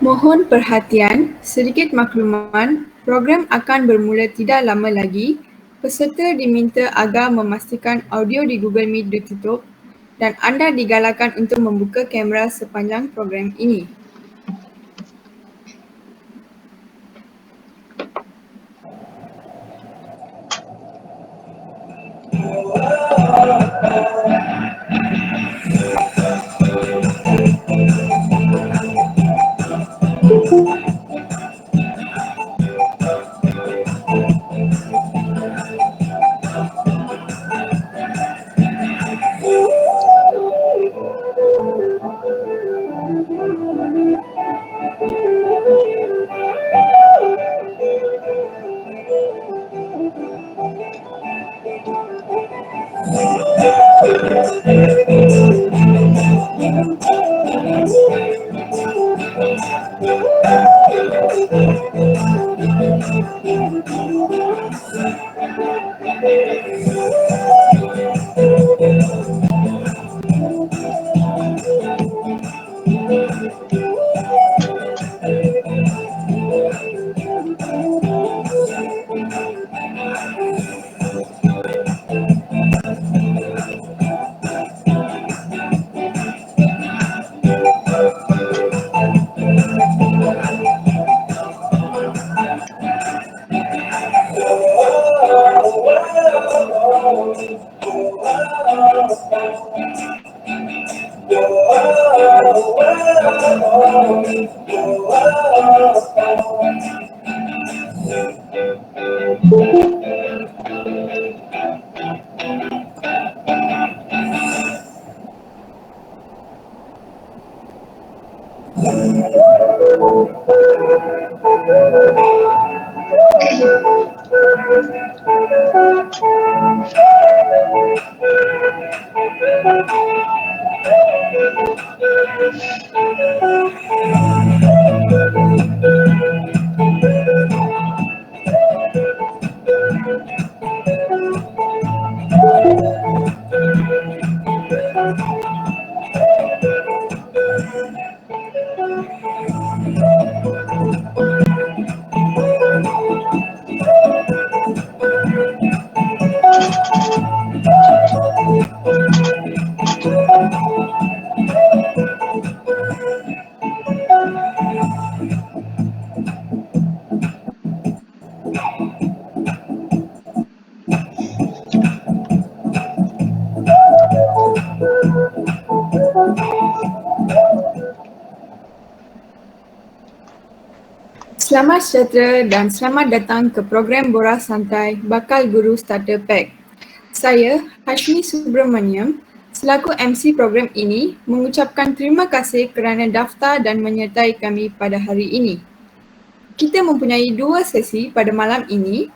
Mohon perhatian, sedikit makluman, program akan bermula tidak lama lagi. Peserta diminta agar memastikan audio di Google Meet ditutup dan anda digalakkan untuk membuka kamera sepanjang program ini. Selamat sejahtera dan selamat datang ke program Borak Santai Bakal Guru Starter Pack. Saya, Hashmi Subramaniam, selaku MC program ini mengucapkan terima kasih kerana daftar dan menyertai kami pada hari ini. Kita mempunyai 2 sesi pada malam ini.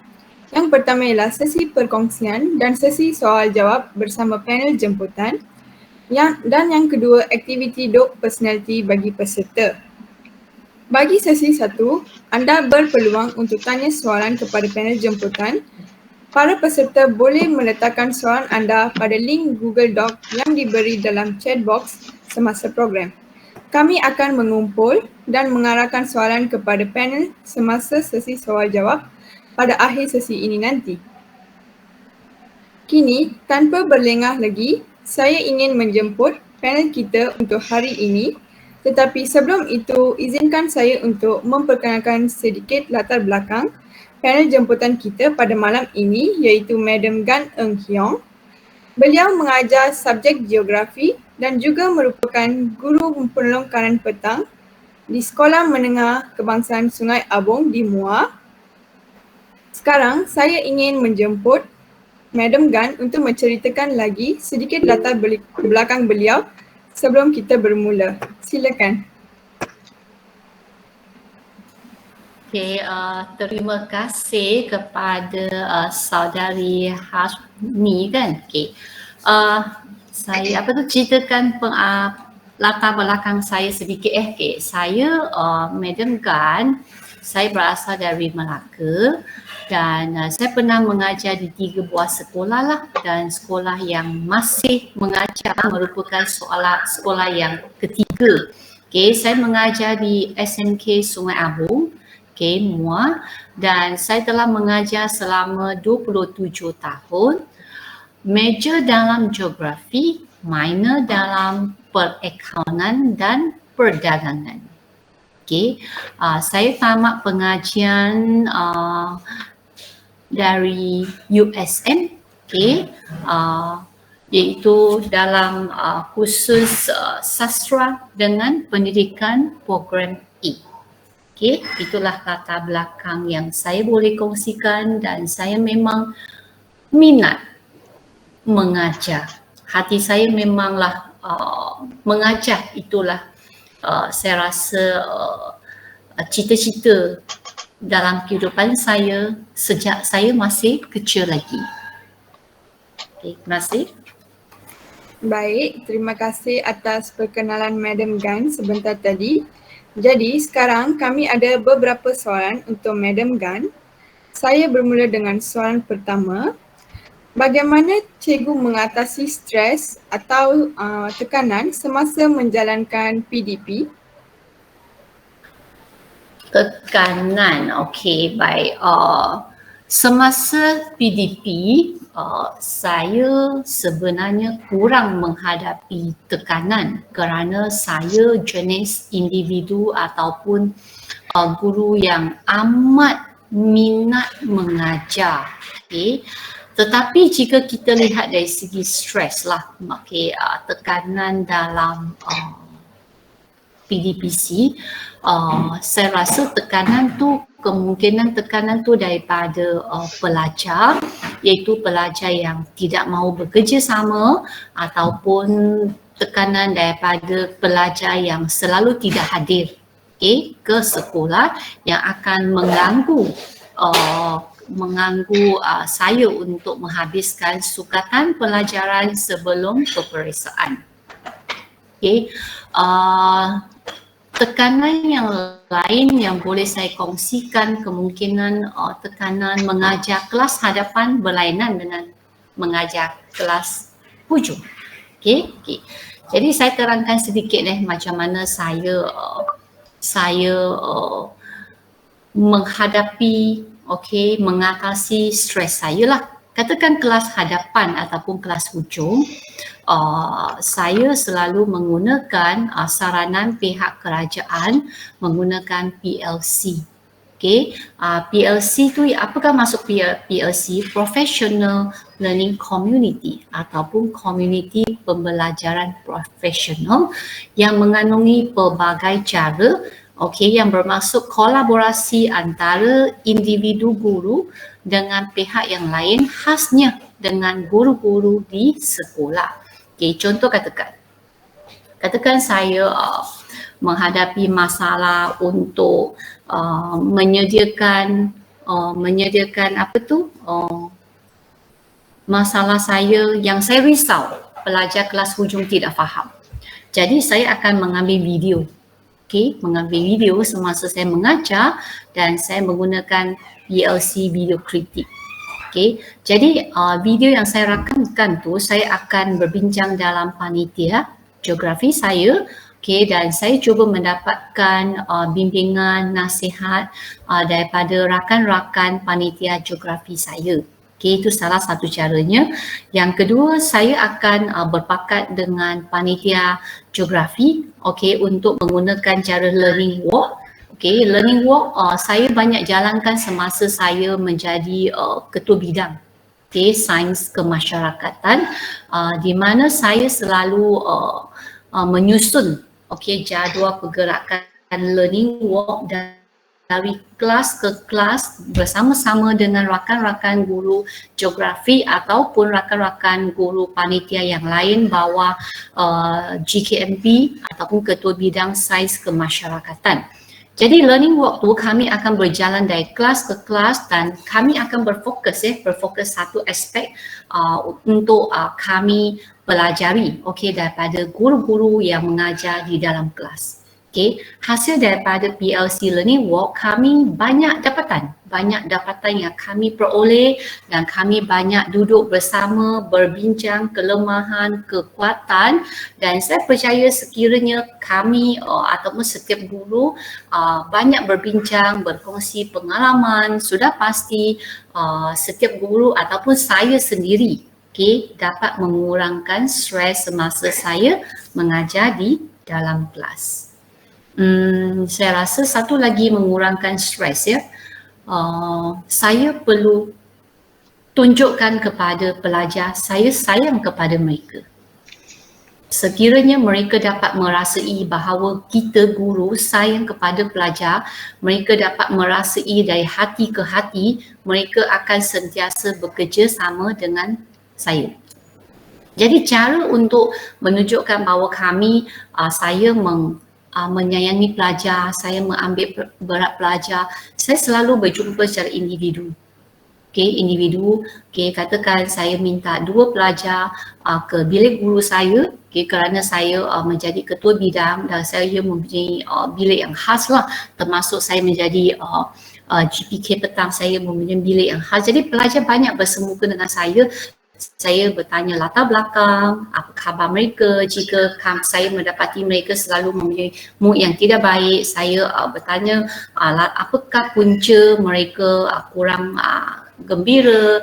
Yang pertama ialah sesi perkongsian dan sesi soal jawab bersama panel jemputan. Dan yang kedua, aktiviti dog personality bagi peserta. Bagi sesi 1, anda berpeluang untuk tanya soalan kepada panel jemputan. Para peserta boleh meletakkan soalan anda pada link Google Doc yang diberi dalam chat box semasa program. Kami akan mengumpul dan mengarahkan soalan kepada panel semasa sesi soal jawab pada akhir sesi ini nanti. Kini, tanpa berlengah lagi, saya ingin menjemput panel kita untuk hari ini. Tetapi sebelum itu, izinkan saya untuk memperkenalkan sedikit latar belakang panel jemputan kita pada malam ini, iaitu Madam Gan Eung Hyong. Beliau mengajar subjek geografi dan juga merupakan guru penolong kanan petang di Sekolah Menengah Kebangsaan Sungai Abong di Muar. Sekarang saya ingin menjemput Madam Gan untuk menceritakan lagi sedikit latar belakang beliau sebelum kita bermula. Silakan. Okay, terima kasih kepada saudari Hashmi kan. Okay. Saya ceritakan latar belakang saya sedikit. Okay. Saya Madam Gan, saya berasal dari Melaka dan saya pernah mengajar di 3 buah sekolah lah, dan sekolah yang masih mengajar merupakan sekolah yang ketiga. Okay, saya mengajar di SMK Sungai Abong, Muar, dan saya telah mengajar selama 27 tahun. Major dalam geografi, minor dalam perakaunan dan perdagangan. Okay. Saya tamat pengajian dari USM, iaitu dalam khusus sastra dengan pendidikan program E. Okay, itulah latar belakang yang saya boleh kongsikan, dan saya memang minat mengajar. Hati saya memanglah mengajar, itulah saya rasa cita-cita dalam kehidupan saya sejak saya masih kecil lagi. Okay, terima kasih. Baik, terima kasih atas perkenalan Madam Gan sebentar tadi. Jadi sekarang kami ada beberapa soalan untuk Madam Gan. Saya bermula dengan soalan pertama. Bagaimana cikgu mengatasi stres atau tekanan semasa menjalankan PDP? Tekanan, okey, baik. Semasa PDP, saya sebenarnya kurang menghadapi tekanan kerana saya jenis individu ataupun guru yang amat minat mengajar. Okay. Tetapi jika kita lihat dari segi stres lah, tekanan dalam PDPC, saya rasa kemungkinan tekanan tu daripada pelajar, iaitu pelajar yang tidak mahu bekerja sama, ataupun tekanan daripada pelajar yang selalu tidak hadir ke sekolah, yang akan mengganggu saya untuk menghabiskan sukatan pelajaran sebelum peperiksaan. Tekanan yang lain yang boleh saya kongsikan, kemungkinan tekanan mengajar kelas hadapan berlainan dengan mengajar kelas hujung. Jadi saya terangkan sedikit macam mana saya menghadapi, mengatasi stres saya lah. Katakan kelas hadapan ataupun kelas hujung, saya selalu menggunakan saranan pihak kerajaan menggunakan PLC. PLC tu, apakah masuk PLC? Professional Learning Community ataupun Community Pembelajaran Profesional, yang mengandungi pelbagai cara okey, yang bermaksud kolaborasi antara individu guru dengan pihak yang lain, khasnya dengan guru-guru di sekolah. Okey, contoh katakan saya menghadapi masalah untuk menyediakan masalah saya yang saya risau pelajar kelas hujung tidak faham. Jadi saya akan mengambil video. Mengambil video semasa saya mengajar dan saya menggunakan PLC video kritik. Jadi video yang saya rakamkan tu saya akan berbincang dalam panitia geografi saya, dan saya cuba mendapatkan bimbingan, nasihat daripada rakan-rakan panitia geografi saya. Itu salah satu caranya. Yang kedua, saya akan berpakat dengan panitia geografi untuk menggunakan cara learning walk. Learning walk saya banyak jalankan semasa saya menjadi ketua bidang sains kemasyarakatan, di mana saya selalu menyusun jadual pergerakan learning walk dari kelas ke kelas bersama-sama dengan rakan-rakan guru geografi ataupun rakan-rakan guru panitia yang lain bawah GKMP ataupun ketua bidang sains kemasyarakatan. Jadi learning walk tu kami akan berjalan dari kelas ke kelas dan kami akan berfokus satu aspek untuk kami pelajari daripada guru-guru yang mengajar di dalam kelas. Hasil daripada PLC Learning Walk, kami banyak dapatan yang kami peroleh dan kami banyak duduk bersama berbincang kelemahan, kekuatan, dan saya percaya sekiranya kami ataupun setiap guru banyak berbincang, berkongsi pengalaman, sudah pasti setiap guru ataupun saya sendiri dapat mengurangkan stres semasa saya mengajar di dalam kelas. Saya rasa satu lagi mengurangkan stres saya perlu tunjukkan kepada pelajar saya sayang kepada mereka. Sekiranya mereka dapat merasai bahawa kita guru sayang kepada pelajar, mereka dapat merasai dari hati ke hati, mereka akan sentiasa bekerja sama dengan saya. Jadi cara untuk menunjukkan bahawa saya menyayangi pelajar, saya mengambil berat pelajar, saya selalu berjumpa secara individu. Katakan saya minta 2 pelajar ke bilik guru saya, kerana saya menjadi ketua bidang dan saya mempunyai bilik yang khas lah, termasuk saya menjadi GPK petang, saya mempunyai bilik yang khas. Jadi pelajar banyak bersemuka dengan saya bertanya latar belakang, apa khabar mereka. Jika saya mendapati mereka selalu mempunyai mood yang tidak baik, saya bertanya apakah punca mereka kurang gembira,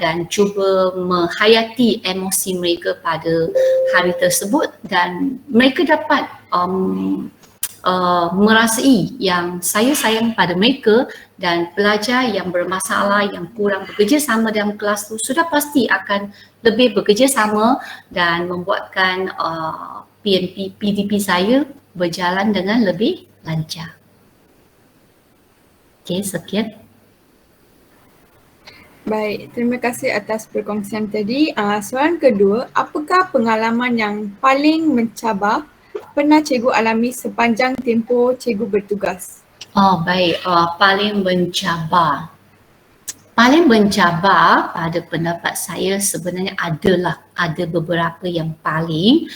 dan cuba menghayati emosi mereka pada hari tersebut, dan mereka dapat merasai yang saya sayang pada mereka. Dan pelajar yang bermasalah, yang kurang bekerja sama dalam kelas tu sudah pasti akan lebih bekerja sama dan membuatkan PDP saya berjalan dengan lebih lancar. Sekian. Baik, terima kasih atas perkongsian tadi. Soalan kedua, apakah pengalaman yang paling mencabar pernah cikgu alami sepanjang tempoh cikgu bertugas? Baik, paling mencabar pada pendapat saya sebenarnya ada beberapa yang paling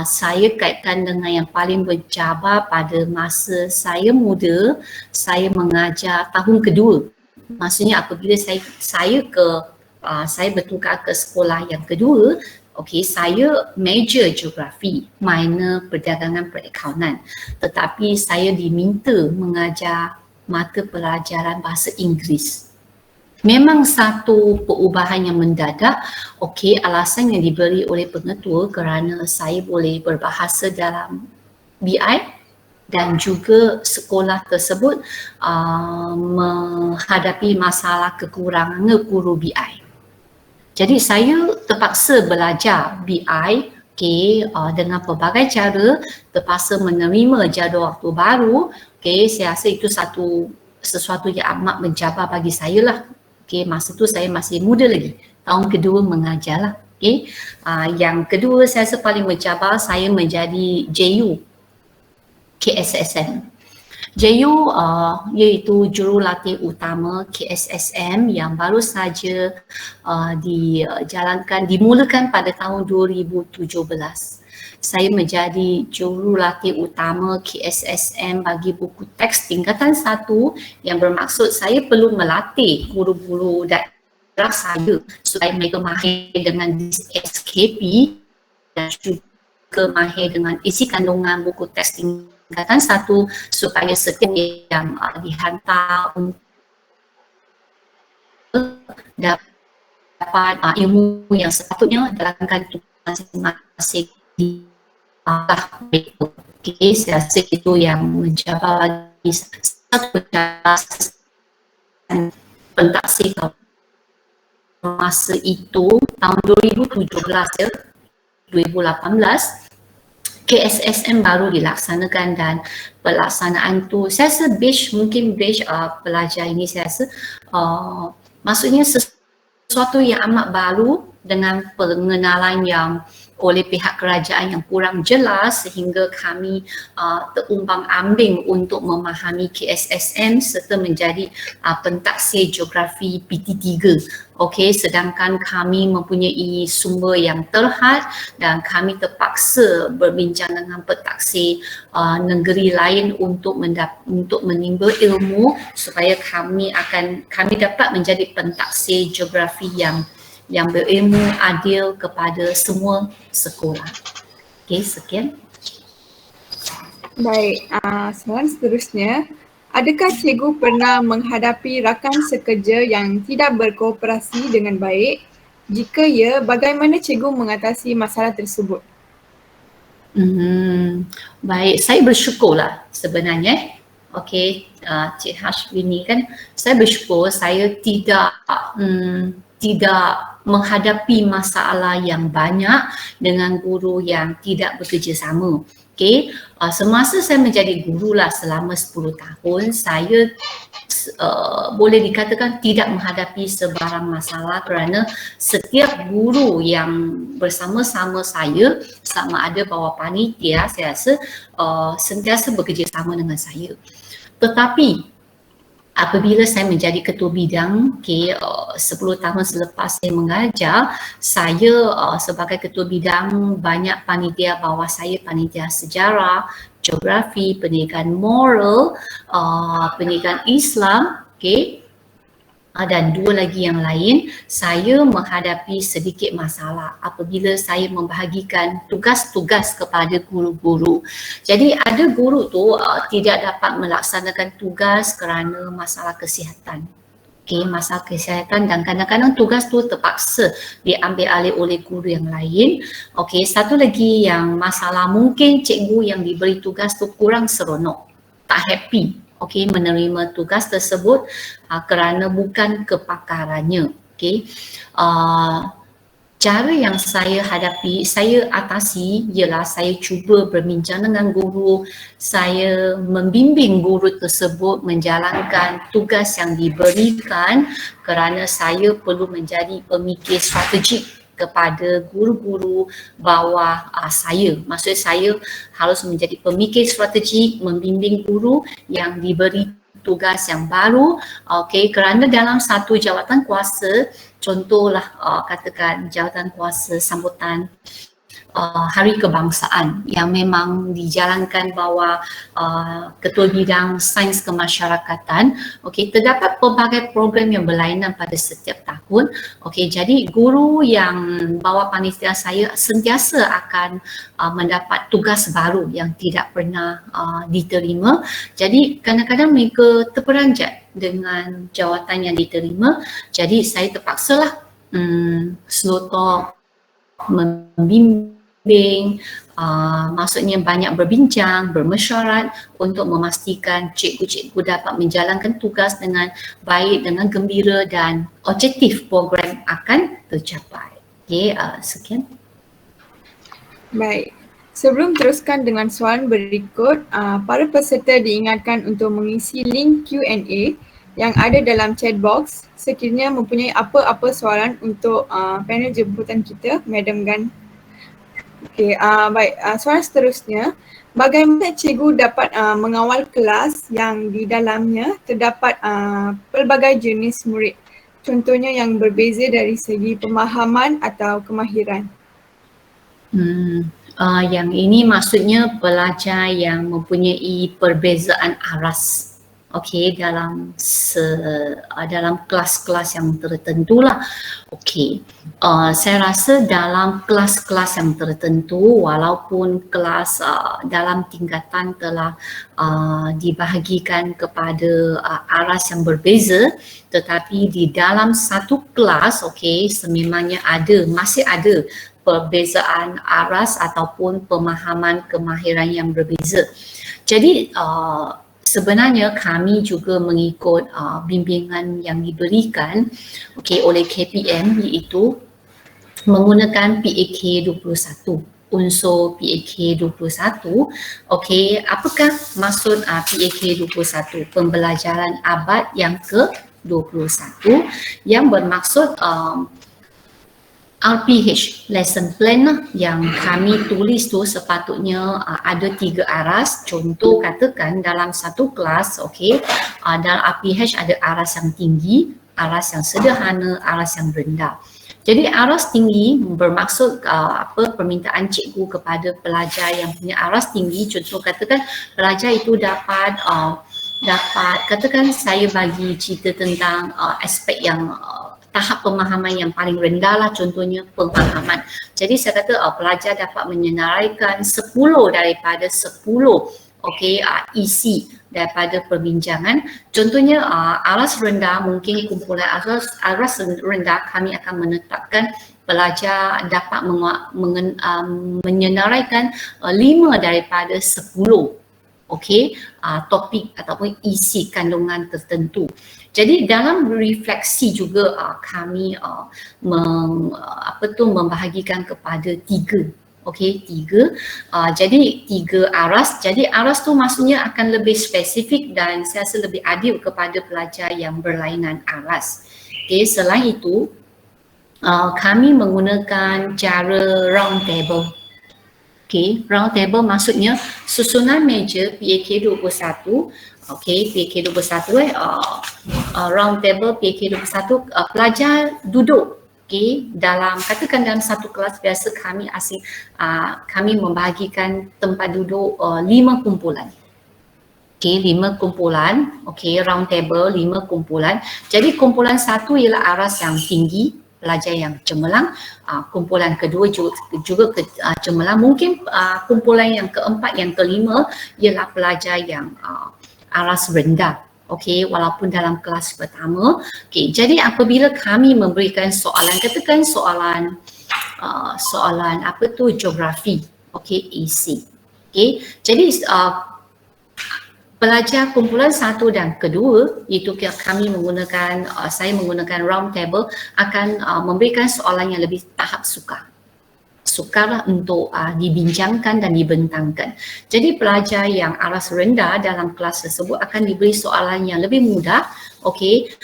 saya kaitkan dengan yang paling mencabar pada masa saya muda, saya mengajar tahun kedua. Maksudnya apabila saya bertukar ke sekolah yang kedua, saya major geografi, minor perdagangan perakaunan, tetapi saya diminta mengajar mata pelajaran bahasa Inggeris. Memang satu perubahan yang mendadak. Alasan yang diberi oleh pengetua kerana saya boleh berbahasa dalam BI dan juga sekolah tersebut menghadapi masalah kekurangan guru BI. Jadi saya terpaksa belajar BI dengan pelbagai cara terpaksa menerima jadual waktu baru. Saya rasa itu sesuatu yang amat mencabar bagi saya lah. Masa tu saya masih muda lagi, tahun kedua mengajar lah. Yang kedua saya rasa paling mencabar, saya menjadi JU KSSM. JU iaitu jurulatih utama KSSM yang baru saja dimulakan pada tahun 2017. Saya menjadi jurulatih utama KSSM bagi buku teks tingkatan 1 yang bermaksud saya perlu melatih guru-guru daerah saya supaya mereka mahir dengan SKP dan juga mahir dengan isi kandungan buku teks tingkatan 1 supaya setiap yang dihantar untuk dapat ilmu yang sepatutnya dalam tugas masing-masing di mereka. Saya rasa itu yang mencabar bagi satu pentaksir masa itu tahun 2017 ya, 2018 KSSM baru dilaksanakan dan pelaksanaan tu saya rasa mungkin pelajar ini saya rasa maksudnya sesuatu yang amat baru dengan pengenalan yang oleh pihak kerajaan yang kurang jelas sehingga kami terumbang-ambing untuk memahami KSSM serta menjadi pentaksir geografi PT3. Sedangkan kami mempunyai sumber yang terhad dan kami terpaksa berbincang dengan pentaksir negeri lain untuk menimba ilmu supaya kami dapat menjadi pentaksir geografi yang berilmu adil kepada semua sekolah. Sekian. Baik, soalan seterusnya. Adakah cikgu pernah menghadapi rakan sekerja yang tidak berkooperasi dengan baik? Jika ya, bagaimana cikgu mengatasi masalah tersebut? Baik, saya bersyukurlah sebenarnya. Cik Hashwini kan, saya bersyukur saya tidak menghadapi masalah yang banyak dengan guru yang tidak bekerjasama. Semasa saya menjadi guru lah selama 10 tahun, saya boleh dikatakan tidak menghadapi sebarang masalah kerana setiap guru yang bersama-sama saya, sama ada bawah panitia, saya rasa sentiasa bekerjasama dengan saya. Tetapi apabila saya menjadi ketua bidang, 10 tahun selepas saya mengajar, saya sebagai ketua bidang banyak panitia bawah saya, panitia sejarah, geografi, pendidikan moral, pendidikan Islam, dan 2 lagi yang lain. Saya menghadapi sedikit masalah apabila saya membahagikan tugas-tugas kepada guru-guru. Jadi ada guru tu tidak dapat melaksanakan tugas kerana masalah kesihatan. Masalah kesihatan dan kadang-kadang tugas tu terpaksa diambil alih oleh guru yang lain. Satu lagi yang masalah, mungkin cikgu yang diberi tugas tu kurang seronok, tak happy menerima tugas tersebut kerana bukan kepakarannya. Cara yang saya atasi ialah saya cuba berbincang dengan guru, saya membimbing guru tersebut menjalankan tugas yang diberikan kerana saya perlu menjadi pemikir strategik kepada guru-guru bawah saya. Maksud saya harus menjadi pemikir strategik, membimbing guru yang diberi tugas yang baru. Kerana dalam satu jawatan kuasa, contohlah katakan jawatan kuasa sambutan Hari Kebangsaan yang memang dijalankan bawah Ketua Bidang Sains Kemasyarakatan. Terdapat pelbagai program yang berlainan pada setiap tahun. Jadi guru yang bawah panitia saya sentiasa akan mendapat tugas baru yang tidak pernah diterima. Jadi kadang-kadang mereka terperanjat dengan jawatan yang diterima. Jadi saya terpaksalah slow talk, membimbing, maksudnya banyak berbincang, bermesyuarat untuk memastikan cikgu-cikgu dapat menjalankan tugas dengan baik, dengan gembira dan objektif program akan tercapai. Sekian. Baik. Sebelum teruskan dengan soalan berikut, para peserta diingatkan untuk mengisi link Q&A yang ada dalam chat box sekiranya mempunyai apa-apa soalan untuk panel jemputan kita, Madam Gan. Okey, baik. Soalan seterusnya, bagaimana cikgu dapat mengawal kelas yang di dalamnya terdapat pelbagai jenis murid? Contohnya yang berbeza dari segi pemahaman atau kemahiran. Yang ini maksudnya pelajar yang mempunyai perbezaan aras, okey, dalam kelas-kelas yang tertentu lah. Okey, saya rasa dalam kelas-kelas yang tertentu, walaupun kelas dalam tingkatan telah dibahagikan kepada aras yang berbeza, tetapi di dalam satu kelas, okey, sememangnya masih ada perbezaan aras ataupun pemahaman kemahiran yang berbeza. Jadi sebenarnya kami juga mengikut bimbingan yang diberikan oleh KPM, iaitu menggunakan PAK 21. Unsur PAK 21. Apakah maksud PAK 21? Pembelajaran abad yang ke-21 yang bermaksud RPH, lesson plan yang kami tulis tu sepatutnya ada 3 aras. Contoh katakan dalam satu kelas, dalam RPH ada aras yang tinggi, aras yang sederhana, aras yang rendah. Jadi aras tinggi bermaksud permintaan cikgu kepada pelajar yang punya aras tinggi. Contoh katakan pelajar itu dapat katakan saya bagi cerita tentang aspek yang tahap pemahaman yang paling rendah lah, contohnya pemahaman. Jadi saya kata pelajar dapat menyenaraikan 10 daripada 10 isi daripada perbincangan. Contohnya aras rendah, mungkin kumpulan aras rendah kami akan menetapkan pelajar dapat menyenaraikan 5 daripada 10 topik ataupun isi kandungan tertentu. Jadi dalam refleksi juga kami membahagikan kepada 3. Jadi 3 aras. Jadi aras tu maksudnya akan lebih spesifik dan saya rasa lebih adil kepada pelajar yang berlainan aras. Selain itu kami menggunakan cara round table. Round table maksudnya susunan meja PAK 21. PAK 21 round table PAK 21, pelajar duduk dalam, katakan dalam satu kelas biasa kami membahagikan tempat duduk 5 kumpulan. 5 kumpulan, round table 5 kumpulan. Jadi kumpulan 1 ialah aras yang tinggi, pelajar yang cemerlang. Kumpulan kedua juga cemerlang. Mungkin kumpulan yang keempat, yang kelima ialah pelajar yang aras rendah. Walaupun dalam kelas pertama. Jadi apabila kami memberikan soalan, katakan soalan geografi, AC. Jadi pelajar kumpulan 1 dan kedua, itu kami menggunakan, saya menggunakan round table, akan memberikan soalan yang lebih tahap sukarlah untuk dibincangkan dan dibentangkan. Jadi pelajar yang aras rendah dalam kelas tersebut akan diberi soalan yang lebih mudah,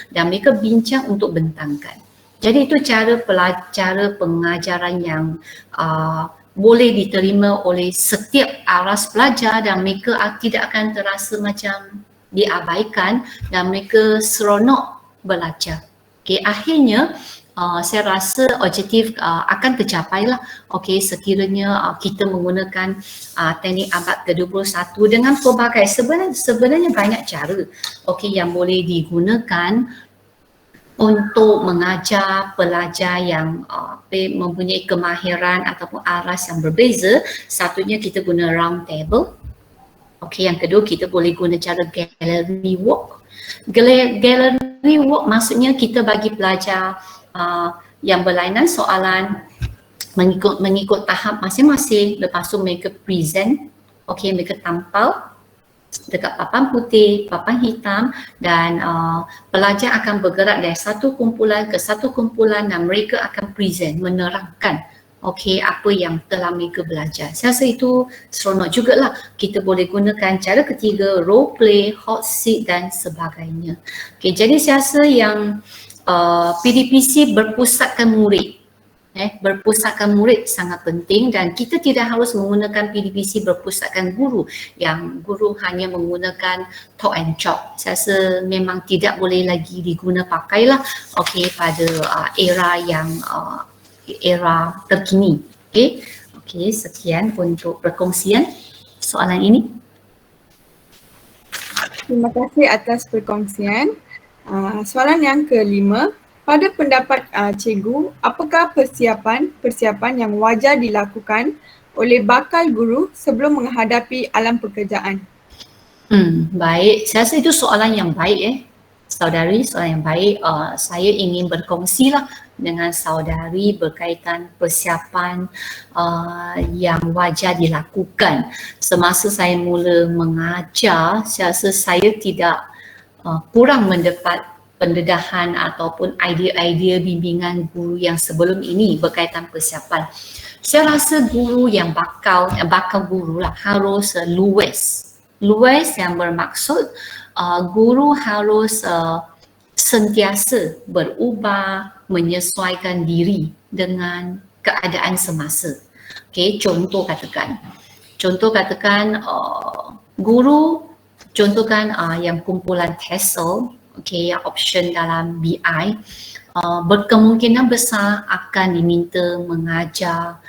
dan mereka bincang untuk bentangkan. Jadi itu cara pengajaran yang boleh diterima oleh setiap aras pelajar dan mereka tidak akan terasa macam diabaikan dan mereka seronok belajar. Akhirnya saya rasa objektif akan tercapai lah. Sekiranya kita menggunakan teknik abad ke-21 dengan pelbagai, sebenarnya banyak cara yang boleh digunakan untuk mengajar pelajar yang mempunyai kemahiran ataupun aras yang berbeza. Satunya kita guna round table. Yang kedua kita boleh guna cara gallery walk. Gallery walk maksudnya kita bagi pelajar yang berlainan soalan mengikut tahap masing-masing. Lepas tu mereka present, mereka tampal dekat papan putih, papan hitam, dan pelajar akan bergerak dari satu kumpulan ke satu kumpulan dan mereka akan present, menerangkan okey, apa yang telah mereka belajar. Saya rasa itu seronok jugalah. Kita boleh gunakan cara ketiga, role play, hot seat dan sebagainya. Okey, jadi saya rasa yang PDPC berpusatkan murid. Berpusatkan murid sangat penting dan kita tidak harus menggunakan PDPC berpusatkan guru yang guru hanya menggunakan talk and chalk. Saya rasa memang tidak boleh lagi diguna pakailah pada era yang era terkini. Okey, sekian untuk perkongsian soalan ini. Terima kasih atas perkongsian. Soalan yang kelima, pada pendapat cikgu, apakah persiapan yang wajar dilakukan oleh bakal guru sebelum menghadapi alam pekerjaan? Baik, saya rasa itu soalan yang baik saudari, soalan yang baik. Saya ingin berkongsilah dengan saudari berkaitan persiapan yang wajar dilakukan. Semasa saya mula mengajar, saya rasa saya tidak kurang mendapat pendedahan ataupun idea-idea bimbingan guru yang sebelum ini berkaitan persiapan. Saya rasa guru yang bakal guru lah harus luas yang bermaksud guru harus sentiasa berubah, menyesuaikan diri dengan keadaan semasa. Okey, contoh katakan guru contohkan yang kumpulan TESOL, yang option dalam BI, berkemungkinan besar akan diminta mengajar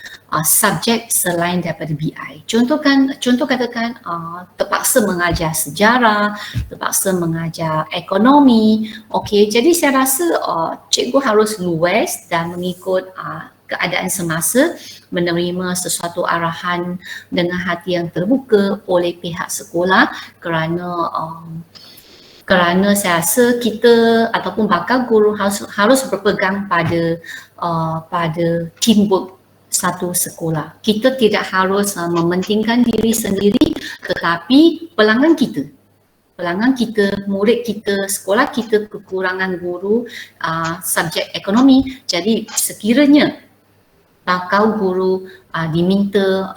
subjek selain daripada BI. Contoh katakan terpaksa mengajar sejarah, terpaksa mengajar ekonomi. Jadi saya rasa cikgu harus luas dan mengikut keadaan semasa, menerima sesuatu arahan dengan hati yang terbuka oleh pihak sekolah kerana saya rasa kita ataupun bakal guru harus berpegang pada teamwork satu sekolah. Kita tidak harus mementingkan diri sendiri, tetapi pelanggan kita, murid kita, sekolah kita kekurangan guru subjek ekonomi. Jadi sekiranya bakal guru diminta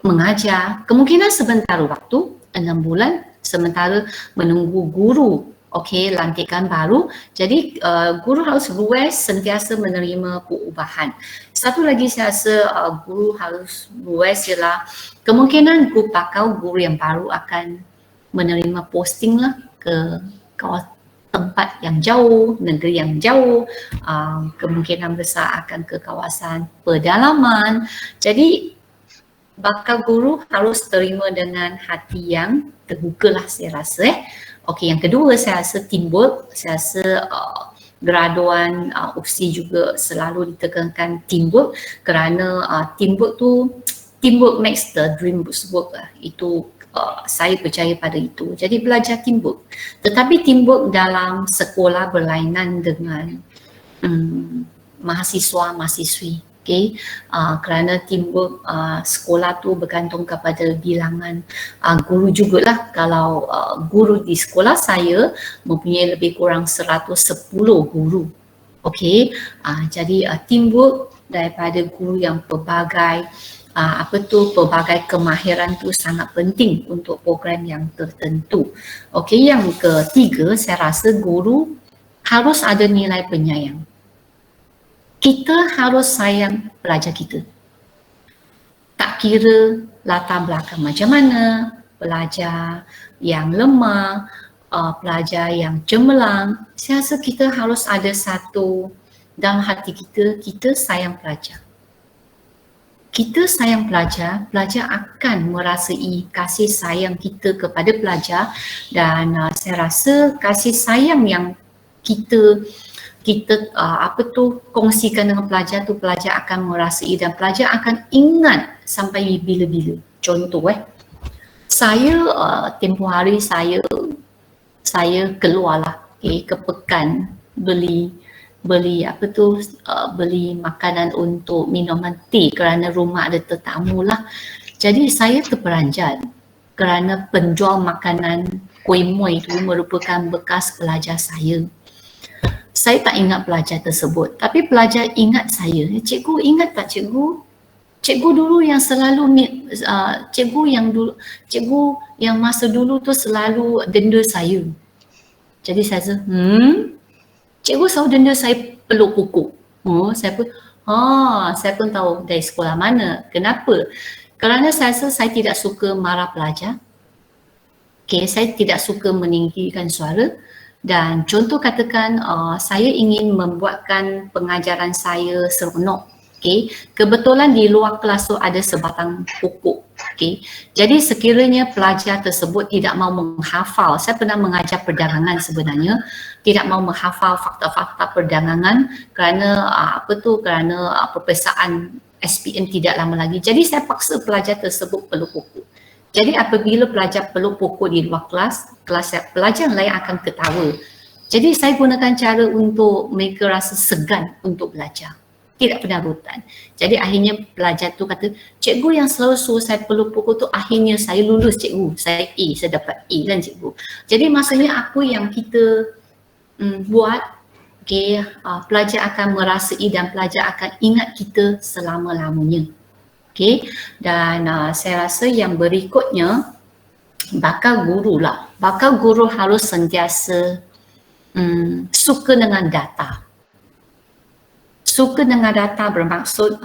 mengajar, kemungkinan sebentar waktu, 6 bulan, sementara menunggu guru lantikan baru. Jadi guru harus luas, sentiasa menerima perubahan. Satu lagi saya rasa guru harus luas ialah kemungkinan guru yang baru akan menerima posting lah ke tempat yang jauh, negeri yang jauh, kemungkinan besar akan ke kawasan pedalaman. Jadi bakal guru harus terima dengan hati yang terbuka lah saya rasa. Yang kedua saya rasa teamwork. Saya rasa graduan UPSI juga selalu ditekankan teamwork kerana teamwork makes the dream work lah. Itu saya percaya pada itu. Jadi belajar teamwork. Tetapi teamwork dalam sekolah berlainan dengan mahasiswa-mahasiswi. Kerana teamwork sekolah tu bergantung kepada bilangan guru jugalah. Kalau guru di sekolah saya mempunyai lebih kurang 110 guru. Jadi teamwork daripada guru yang pelbagai kemahiran tu sangat penting untuk program yang tertentu. Yang ketiga, saya rasa guru harus ada nilai penyayang. Kita harus sayang pelajar kita. Tak kira latar belakang macam mana, pelajar yang lemah, pelajar yang cemerlang, saya rasa kita harus ada satu dalam hati kita sayang pelajar. Kita sayang pelajar, pelajar akan merasai kasih sayang kita kepada pelajar dan saya rasa kasih sayang yang kita kongsikan dengan pelajar tu, pelajar akan merasai dan pelajar akan ingat sampai bila-bila. Contoh saya tempoh hari saya keluarlah ke pekan beli makanan untuk minuman teh kerana rumah ada tetamu lah. Jadi saya terperanjat kerana penjual makanan kuih muih itu merupakan bekas pelajar saya. Saya tak ingat pelajar tersebut, tapi pelajar ingat saya. Cikgu ingat tak cikgu? Cikgu dulu yang selalu cikgu yang masa dulu tu selalu denda saya. Jadi saya rasa, cikgu selalu denda saya peluk pokok. Saya pun tahu dari sekolah mana. Kenapa? Kerana saya rasa saya tidak suka marah pelajar. Okay, saya tidak suka meninggikan suara. Dan contoh katakan saya ingin membuatkan pengajaran saya seronok. Okay. Kebetulan di luar kelas tu ada sebatang pokok. Okay. Jadi sekiranya pelajar tersebut tidak mau menghafal, saya pernah mengajar perdagangan sebenarnya, tidak mau menghafal fakta-fakta perdagangan kerana kerana peperiksaan SPM tidak lama lagi. Jadi saya paksa pelajar tersebut peluk pokok. Jadi apabila pelajar peluk pokok di luar kelas pelajar lain akan ketawa. Jadi saya gunakan cara untuk mereka rasa segan untuk belajar. Tidak pernah rutan. Jadi akhirnya pelajar tu kata, cikgu yang selalu suruh saya peluk pokok tu akhirnya saya lulus cikgu. Saya dapat A kan cikgu. Jadi maksudnya apa yang kita buat, okay, pelajar akan merasai dan pelajar akan ingat kita selama-lamanya. Okay. Dan saya rasa yang berikutnya, bakal guru lah. Bakal guru harus sentiasa suka dengan data. Suka dengan data bermaksud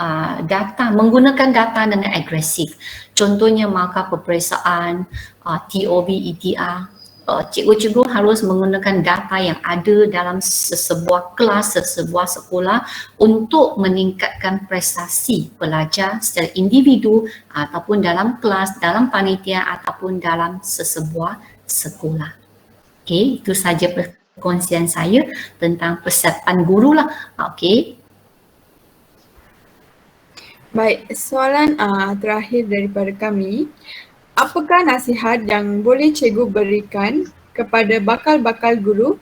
menggunakan data dengan agresif. Contohnya markah peperiksaan, TOB, ETR. Cikgu-cikgu harus menggunakan data yang ada dalam sesebuah kelas, sesebuah sekolah untuk meningkatkan prestasi pelajar secara individu ataupun dalam kelas, dalam panitia ataupun dalam sesebuah sekolah. Okey, itu saja perkongsian saya tentang persiapan guru lah. Okey. Baik, soalan terakhir daripada kami. Apakah nasihat yang boleh cikgu berikan kepada bakal-bakal guru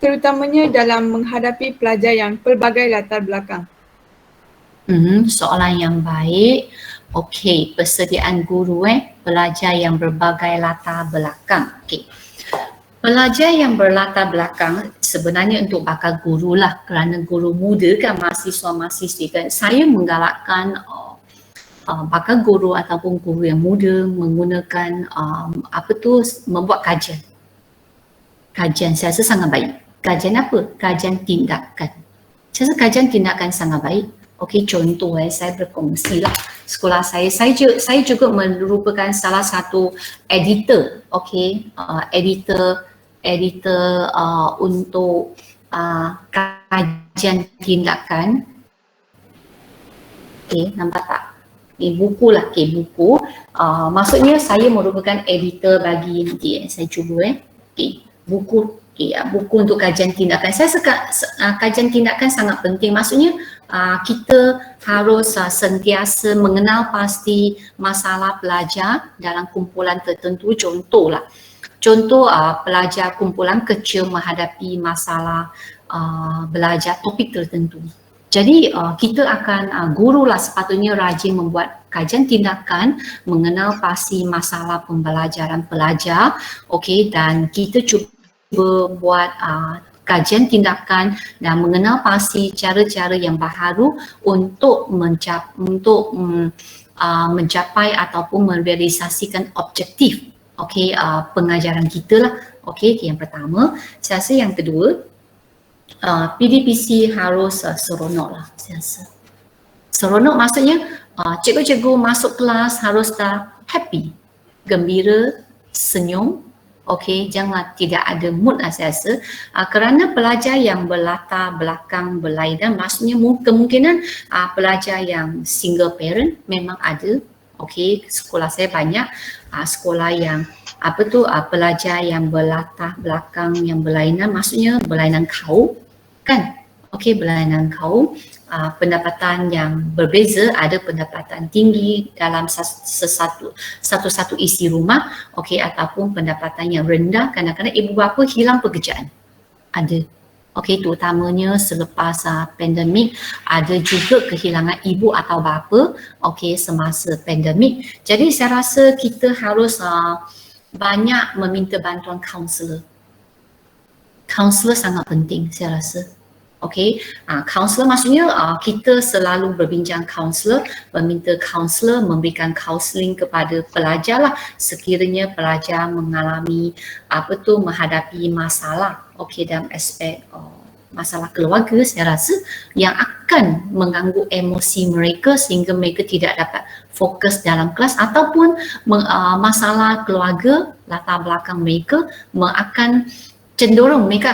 terutamanya dalam menghadapi pelajar yang pelbagai latar belakang? Soalan yang baik. Okey, persediaan guru pelajar yang berbagai latar belakang. Okey. Pelajar yang berlatar belakang sebenarnya untuk bakal guru lah, kerana guru muda kan, mahasiswa-mahasiswi kan. Saya menggalakkan bakal guru ataupun guru yang muda menggunakan membuat kajian. Kajian saya rasa sangat baik. Kajian apa? Kajian tindakan. Saya rasa kajian tindakan sangat baik. Okey, contoh saya berkongsi lah. Sekolah saya juga merupakan salah satu editor. Okey, editor untuk kajian tindakan. Okey, nampak tak? Buku lah, buku. Maksudnya saya merupakan editor bagi nanti saya cuba buku. Buku untuk kajian tindakan. Saya suka kajian tindakan sangat penting. Maksudnya kita harus sentiasa mengenal pasti masalah pelajar dalam kumpulan tertentu. Contoh pelajar kumpulan kecil menghadapi masalah belajar topik tertentu. Jadi kita akan guru lah sepatutnya rajin membuat kajian tindakan, mengenal pasti masalah pembelajaran pelajar, okey, dan kita cuba buat kajian tindakan dan mengenal pasti cara-cara yang baharu untuk mencapai ataupun merealisasikan objektif, okey, pengajaran kita lah. Okey, yang pertama. Saya rasa yang kedua, PDPC harus seronok lah, saya rasa. Seronok maksudnya cikgu-cikgu masuk kelas harus dah happy, gembira, senyum. Okey, jangan tidak ada mood lah saya rasa. Kerana pelajar yang berlatar belakang berlainan, maksudnya kemungkinan pelajar yang single parent memang ada. Okey, sekolah saya banyak sekolah yang pelajar yang berlatar belakang yang berlainan, maksudnya berlainan kaum kan. Okey, berlainan kaum, pendapatan yang berbeza, ada pendapatan tinggi dalam satu isi rumah, okey, ataupun pendapatan yang rendah. Kadang-kadang ibu bapa hilang pekerjaan. Ada. Okey, terutamanya selepas pandemik, ada juga kehilangan ibu atau bapa, okey, semasa pandemik. Jadi saya rasa kita harus banyak meminta bantuan kaunselor. Kaunselor sangat penting saya rasa. Okey, kaunselor maksudnya kita selalu berbincang kaunselor, meminta kaunselor memberikan kaunseling kepada pelajar lah sekiranya pelajar mengalami menghadapi masalah dalam aspek masalah keluarga, saya rasa yang akan mengganggu emosi mereka sehingga mereka tidak dapat fokus dalam kelas, ataupun masalah keluarga latar belakang mereka mereka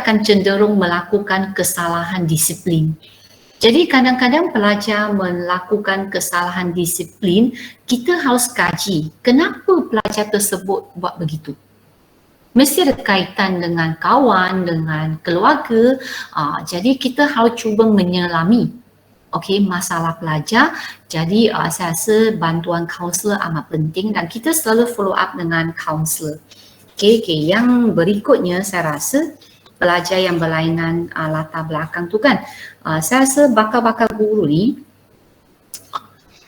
akan cenderung melakukan kesalahan disiplin. Jadi kadang-kadang pelajar melakukan kesalahan disiplin, kita harus kaji kenapa pelajar tersebut buat begitu. Mesti ada kaitan dengan kawan, dengan keluarga. Jadi kita harus cuba menyelami masalah pelajar. Jadi saya rasa bantuan kaunselor amat penting dan kita selalu follow up dengan kaunselor. Yang berikutnya saya rasa pelajar yang berlainan latar belakang tu kan, saya rasa bakal guru ni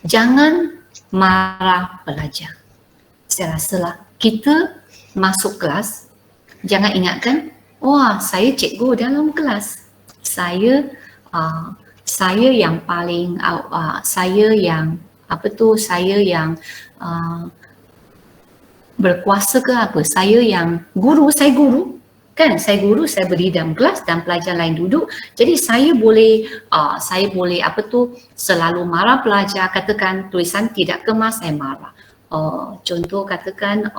jangan marah pelajar. Saya rasalah kita masuk kelas jangan ingatkan, wah saya cikgu dalam kelas, saya yang paling saya yang berkuasa ke apa, saya guru, saya berdiri dalam kelas dan pelajar lain duduk, jadi saya boleh selalu marah pelajar, katakan tulisan tidak kemas saya marah, contoh katakan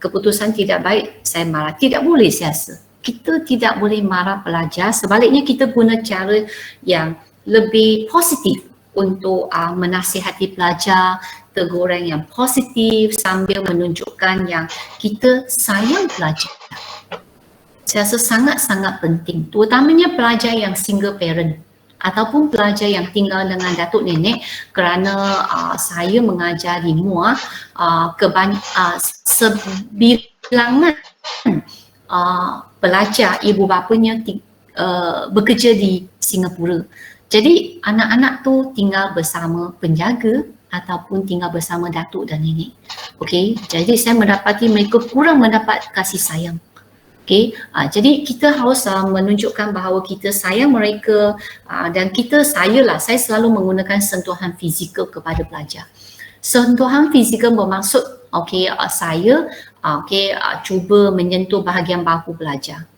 keputusan tidak baik saya marah. Tidak boleh, saya rasa kita tidak boleh marah pelajar, sebaliknya kita guna cara yang lebih positif untuk menasihati pelajar, teguran yang positif sambil menunjukkan yang kita sayang pelajar. Saya rasa sangat-sangat penting, terutamanya pelajar yang single parent ataupun pelajar yang tinggal dengan datuk nenek, kerana saya mengajar di MUA, sebilangan pelajar ibu bapanya bekerja di Singapura. Jadi anak-anak tu tinggal bersama penjaga ataupun tinggal bersama datuk dan nenek. Jadi saya mendapati mereka kurang mendapat kasih sayang. Jadi kita harus menunjukkan bahawa kita sayang mereka, dan saya selalu menggunakan sentuhan fizikal kepada pelajar. Sentuhan fizikal bermaksud saya cuba menyentuh bahagian bahu pelajar.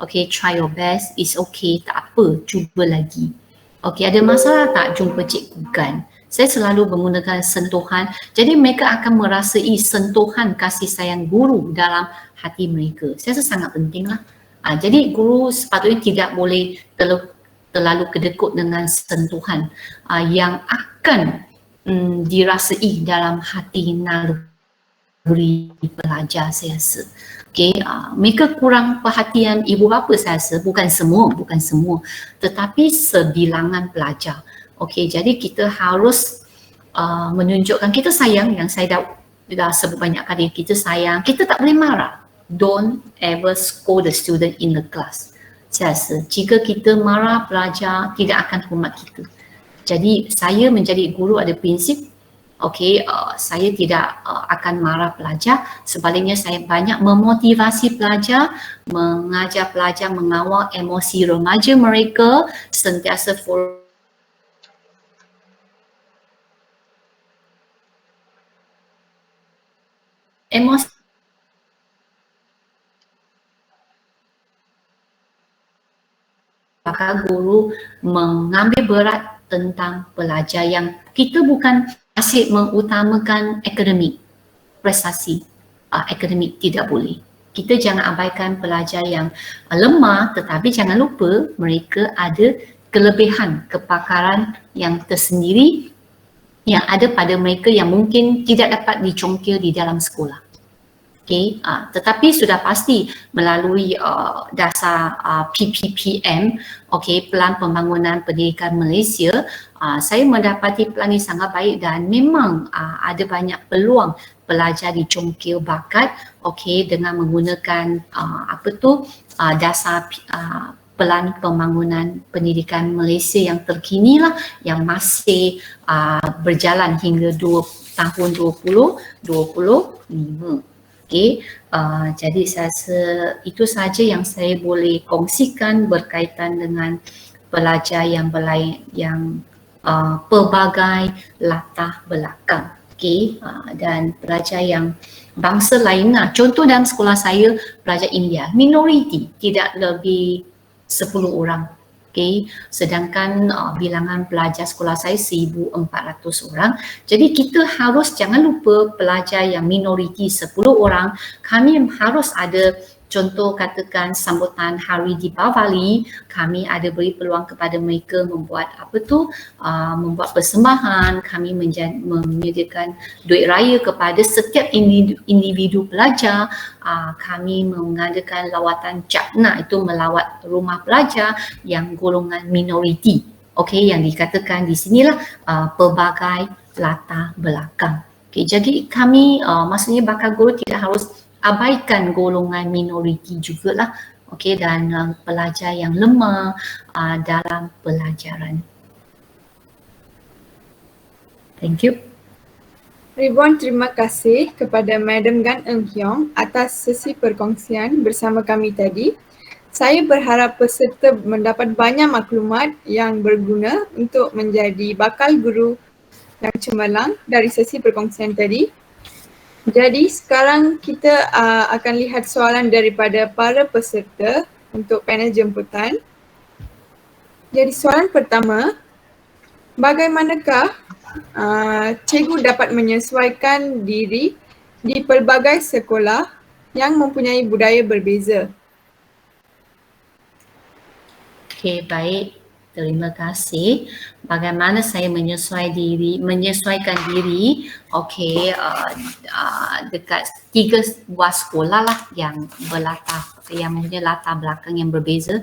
Try your best, it's okay, tak apa, cuba lagi. Ada masalah tak jumpa cikgu kan? Saya selalu menggunakan sentuhan, jadi mereka akan merasai sentuhan kasih sayang guru dalam hati mereka. Saya rasa sangat penting lah. Jadi guru sepatutnya tidak boleh terlalu kedekut dengan sentuhan yang akan dirasai dalam hati naluri pelajar, saya rasa. Mereka kurang perhatian ibu bapa, saya rasa, bukan semua, tetapi sebilangan pelajar. Jadi kita harus menunjukkan kita sayang, yang saya dah sebut banyak kali, kita sayang, kita tak boleh marah. Don't ever scold the student in the class. Saya rasa jika kita marah pelajar, tidak akan hormat kita. Jadi saya menjadi guru ada prinsip, saya tidak akan marah pelajar, sebaliknya saya banyak memotivasi pelajar, mengajar pelajar mengawal emosi remaja mereka, sentiasa emosi maka guru mengambil berat tentang pelajar yang kita bukan asyik mengutamakan akademik, prestasi akademik, tidak boleh. Kita jangan abaikan pelajar yang lemah, tetapi jangan lupa mereka ada kelebihan kepakaran yang tersendiri yang ada pada mereka yang mungkin tidak dapat dicongkil di dalam sekolah. Tetapi sudah pasti melalui dasar PPPM, Pelan Pembangunan Pendidikan Malaysia, saya mendapati pelan ini sangat baik dan memang ada banyak peluang pelajar dicongkil bakat, dengan menggunakan dasar Pelan Pembangunan Pendidikan Malaysia yang terkini lah, yang masih berjalan hingga tahun 2025. Jadi saya rasa itu saja yang saya boleh kongsikan berkaitan dengan pelajar yang pelbagai latar belakang. Okay, dan pelajar yang bangsa lain lah. Contoh dalam sekolah saya, pelajar India, minoriti, tidak lebih 10 orang. Okay, sedangkan bilangan pelajar sekolah saya 1,400 orang. Jadi kita harus jangan lupa pelajar yang minoriti 10 orang, kami harus ada contoh katakan sambutan Hari Deepavali, kami ada beri peluang kepada mereka membuat membuat persembahan, kami menyediakan duit raya kepada setiap individu pelajar, kami mengadakan lawatan cakna, itu melawat rumah pelajar yang golongan minoriti. Okey, yang dikatakan di sinilah pelbagai latar belakang. Okey, jadi kami maksudnya bakal guru tidak harus abaikan golongan minoriti jugalah, okey, dan pelajar yang lemah dalam pelajaran. Thank you. Ribuan terima kasih kepada Madam Gan Eun Hyong atas sesi perkongsian bersama kami tadi. Saya berharap peserta mendapat banyak maklumat yang berguna untuk menjadi bakal guru yang cemerlang dari sesi perkongsian tadi. Jadi sekarang kita akan lihat soalan daripada para peserta untuk panel jemputan. Jadi soalan pertama, bagaimanakah cikgu dapat menyesuaikan diri di pelbagai sekolah yang mempunyai budaya berbeza? Okey, baik. Terima kasih. Bagaimana saya menyesuaikan diri, okey, dekat 3 buah sekolah lah yang mempunyai latar belakang yang berbeza.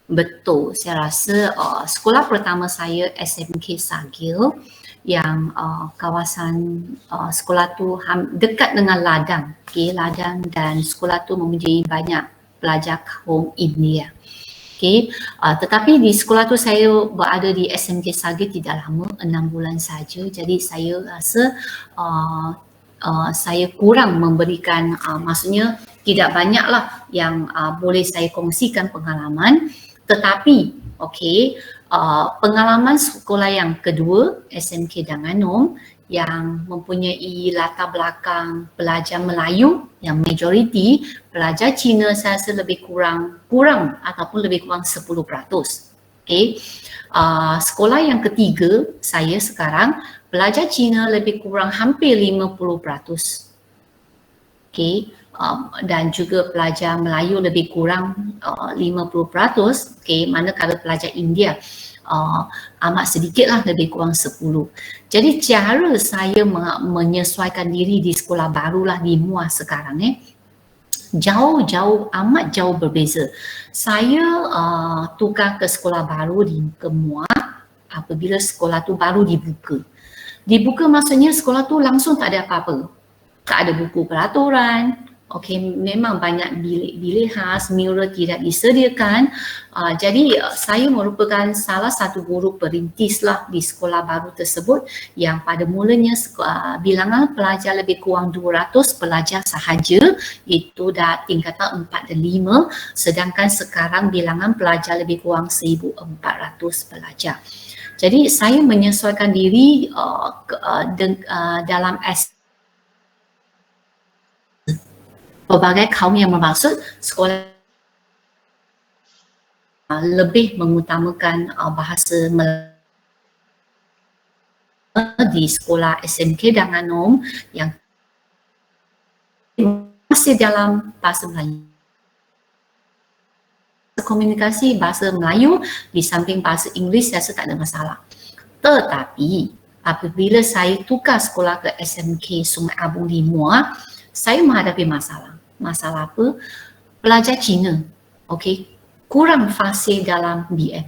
Betul, saya rasa sekolah pertama saya SMK Sagil yang kawasan sekolah tu dekat dengan Ladang, okey, Ladang, dan sekolah tu mempunyai banyak pelajar kaum India. Okay. Tetapi di sekolah tu saya berada di SMK Sagil tidak lama, 6 bulan saja. Jadi saya rasa saya kurang memberikan, maksudnya tidak banyaklah yang boleh saya kongsikan pengalaman. Tetapi pengalaman sekolah yang kedua, SMK Danganum, yang mempunyai latar belakang pelajar Melayu yang majoriti, pelajar Cina saya rasa lebih kurang ataupun lebih kurang 10%. Okay. Sekolah yang ketiga saya sekarang, pelajar Cina lebih kurang hampir 50%. Okay. Dan juga pelajar Melayu lebih kurang 50%. Okay. Manakala pelajar India amat sedikitlah, lebih kurang 10. Jadi cara saya menyesuaikan diri di sekolah barulah di MUA sekarang amat jauh berbeza. Saya tukar ke sekolah baru ke MUA apabila sekolah tu baru dibuka. Dibuka maksudnya sekolah tu langsung tak ada apa-apa. Tak ada buku peraturan. Okey, memang banyak bilik khas, mural tidak disediakan. Jadi saya merupakan salah satu guru perintis lah di sekolah baru tersebut yang pada mulanya bilangan pelajar lebih kurang 200 pelajar sahaja, iaitu dah tingkatan 4 dan 5, sedangkan sekarang bilangan pelajar lebih kurang 1,400 pelajar. Jadi saya menyesuaikan diri dalam pelbagai kaum yang bermaksud sekolah lebih mengutamakan bahasa Melayu di sekolah SMK Danganum yang masih dalam bahasa Melayu. Komunikasi bahasa Melayu di samping bahasa Inggeris saya rasa tak ada masalah. Tetapi apabila saya tukar sekolah ke SMK Sungai Abung di MUA, saya menghadapi masalah. Masalah apa? Pelajar Cina, okey, kurang fasih dalam BM.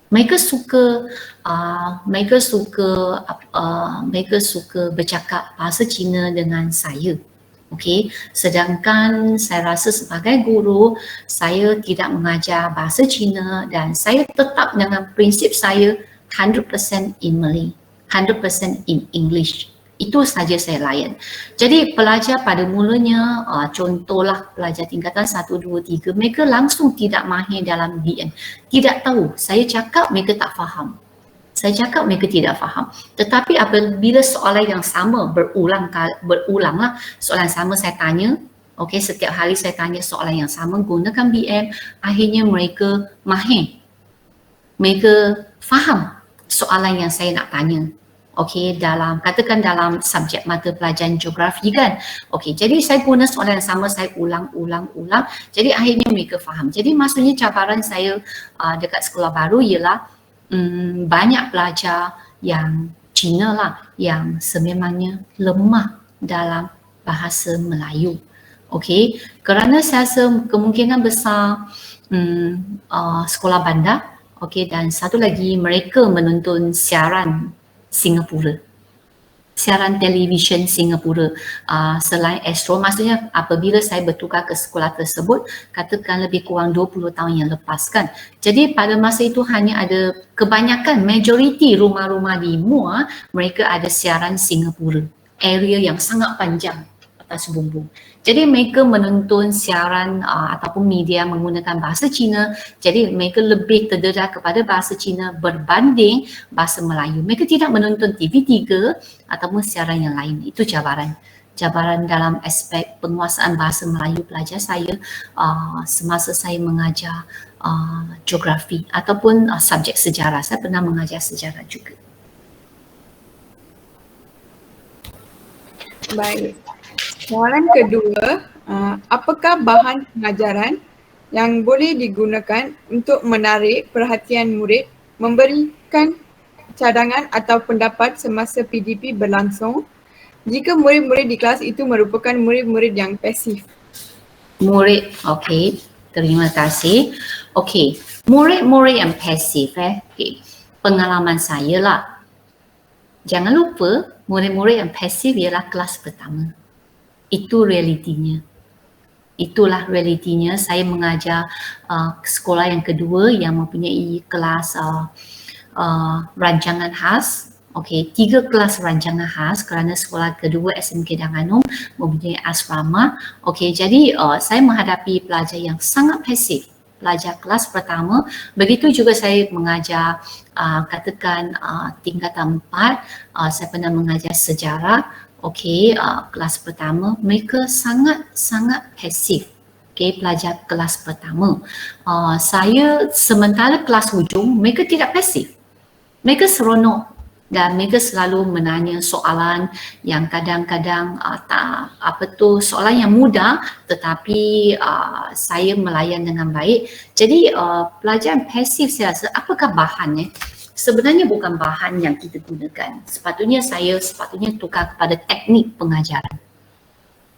Mereka suka bercakap bahasa Cina dengan saya. Okey, sedangkan saya rasa sebagai guru saya tidak mengajar bahasa Cina dan saya tetap dengan prinsip saya 100% in Malay, 100% in English. Itu saja saya layan. Jadi pelajar pada mulanya, contohlah pelajar tingkatan 1, 2, 3, mereka langsung tidak mahir dalam BM. Tidak tahu, saya cakap mereka tak faham. Saya cakap mereka tidak faham. Tetapi apabila soalan yang sama berulanglah, soalan sama saya tanya, okey, setiap hari saya tanya soalan yang sama gunakan BM, akhirnya mereka mahir. Mereka faham soalan yang saya nak tanya. Okey, katakan dalam subjek mata pelajaran geografi kan. Okey, jadi saya guna soalan yang sama, saya ulang. Jadi akhirnya mereka faham. Jadi maksudnya cabaran saya dekat sekolah baru ialah banyak pelajar yang Cina lah yang sememangnya lemah dalam bahasa Melayu. Okey, kerana saya rasa kemungkinan besar sekolah bandar, okey, dan satu lagi mereka menonton siaran Singapura, siaran televisyen Singapura selain Astro. Maksudnya apabila saya bertukar ke sekolah tersebut, katakan lebih kurang 20 tahun yang lepas kan. Jadi pada masa itu hanya ada kebanyakan, majoriti rumah-rumah di Muar, mereka ada siaran Singapura, area yang sangat panjang atas bumbung. Jadi mereka menonton siaran ataupun media menggunakan bahasa Cina, jadi mereka lebih terdedah kepada bahasa Cina berbanding bahasa Melayu. Mereka tidak menonton TV3 ataupun siaran yang lain. Itu cabaran dalam aspek penguasaan bahasa Melayu pelajar saya semasa saya mengajar geografi ataupun subjek sejarah. Saya pernah mengajar sejarah juga. Baik. Soalan kedua, apakah bahan pengajaran yang boleh digunakan untuk menarik perhatian murid, memberikan cadangan atau pendapat semasa PDP berlangsung jika murid-murid di kelas itu merupakan murid-murid yang pasif? Murid, okey, terima kasih. Okey, murid-murid yang pasif okay. Pengalaman saya lah. Jangan lupa murid-murid yang pasif ialah kelas pertama. Itu realitinya. Itulah realitinya. Saya mengajar sekolah yang kedua yang mempunyai kelas rancangan khas. Okey, 3 kelas rancangan khas kerana sekolah kedua SMK Danganum mempunyai asrama. Okey, jadi saya menghadapi pelajar yang sangat pasif. Pelajar kelas pertama, begitu juga saya mengajar katakan tingkatan 4, saya pernah mengajar sejarah. Okey, kelas pertama mereka sangat pasif. Okey, pelajar kelas pertama. Saya sementara kelas hujung mereka tidak pasif. Mereka seronok dan mereka selalu menanya soalan yang kadang-kadang soalan yang mudah tetapi saya melayan dengan baik. Jadi pelajar pasif saya rasa apakah bahan sebenarnya bukan bahan yang kita gunakan. Sepatutnya tukar kepada teknik pengajaran.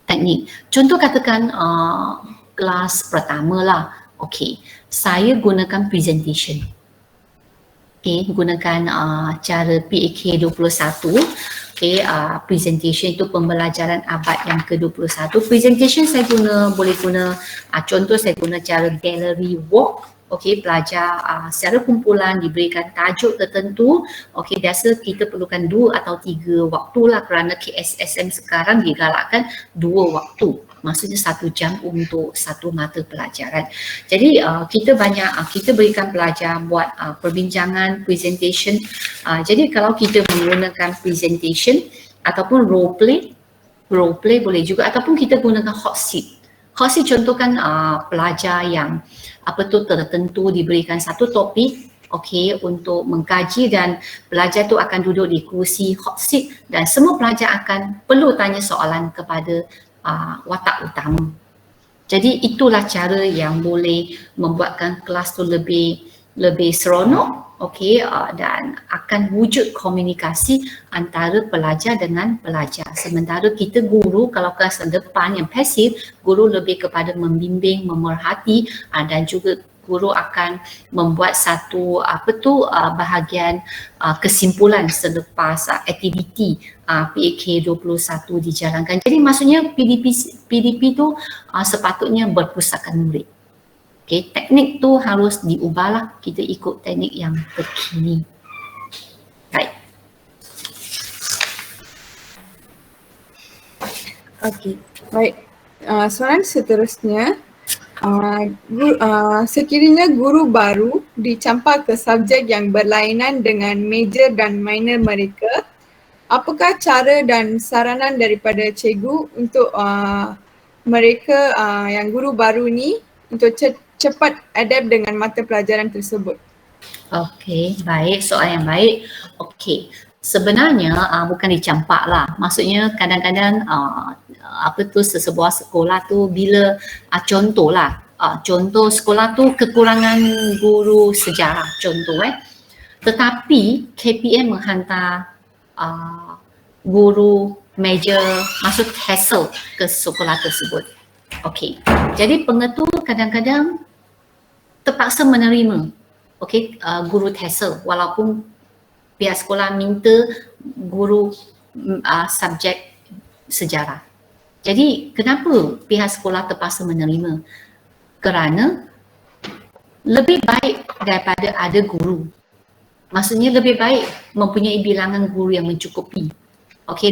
Teknik. Contoh katakan kelas pertama lah. Okey, saya gunakan presentation. Okey, gunakan cara PAK 21. Okey, presentation itu pembelajaran abad yang ke-21. Presentation saya boleh guna contoh saya guna cara gallery walk. Okey, pelajar secara kumpulan diberikan tajuk tertentu. Okey, biasa kita perlukan 2 atau 3 waktu lah kerana KSSM sekarang digalakkan 2 waktu. Maksudnya 1 jam untuk 1 mata pelajaran. Jadi kita berikan pelajar buat perbincangan, presentation. Jadi kalau kita menggunakan presentation ataupun role play boleh juga ataupun kita gunakan hot seat. Hot seat contohkan pelajar yang tertentu diberikan satu topik, okey, untuk mengkaji dan pelajar tu akan duduk di kursi hot seat dan semua pelajar akan perlu tanya soalan kepada watak utama. Jadi itulah cara yang boleh membuatkan kelas tu lebih seronok, okey, dan akan wujud komunikasi antara pelajar dengan pelajar. Sementara kita guru kalau kelas depan yang pasif, guru lebih kepada membimbing, memerhati dan juga guru akan membuat satu bahagian kesimpulan selepas aktiviti PAK 21 dijalankan. Jadi maksudnya PDP tu sepatutnya berpusatkan murid. Okay, teknik tu harus diubahlah, kita ikut teknik yang terkini. Baik. Okey, baik. Soalan seterusnya, sekiranya guru baru dicampur ke subjek yang berlainan dengan major dan minor mereka, apakah cara dan saranan daripada cikgu untuk mereka yang guru baru ni untuk cepat adapt dengan mata pelajaran tersebut? Okey, baik, soalan yang baik. Okey, sebenarnya bukan dicampak lah. Maksudnya kadang-kadang sesebuah sekolah tu bila contohlah contoh sekolah tu kekurangan guru sejarah contoh tetapi KPM menghantar guru major maksud hassle ke sekolah tersebut. Okey, jadi pengetua kadang-kadang terpaksa menerima guru TESOL walaupun pihak sekolah minta guru subjek sejarah. Jadi kenapa pihak sekolah terpaksa menerima? Kerana lebih baik daripada ada guru. Maksudnya lebih baik mempunyai bilangan guru yang mencukupi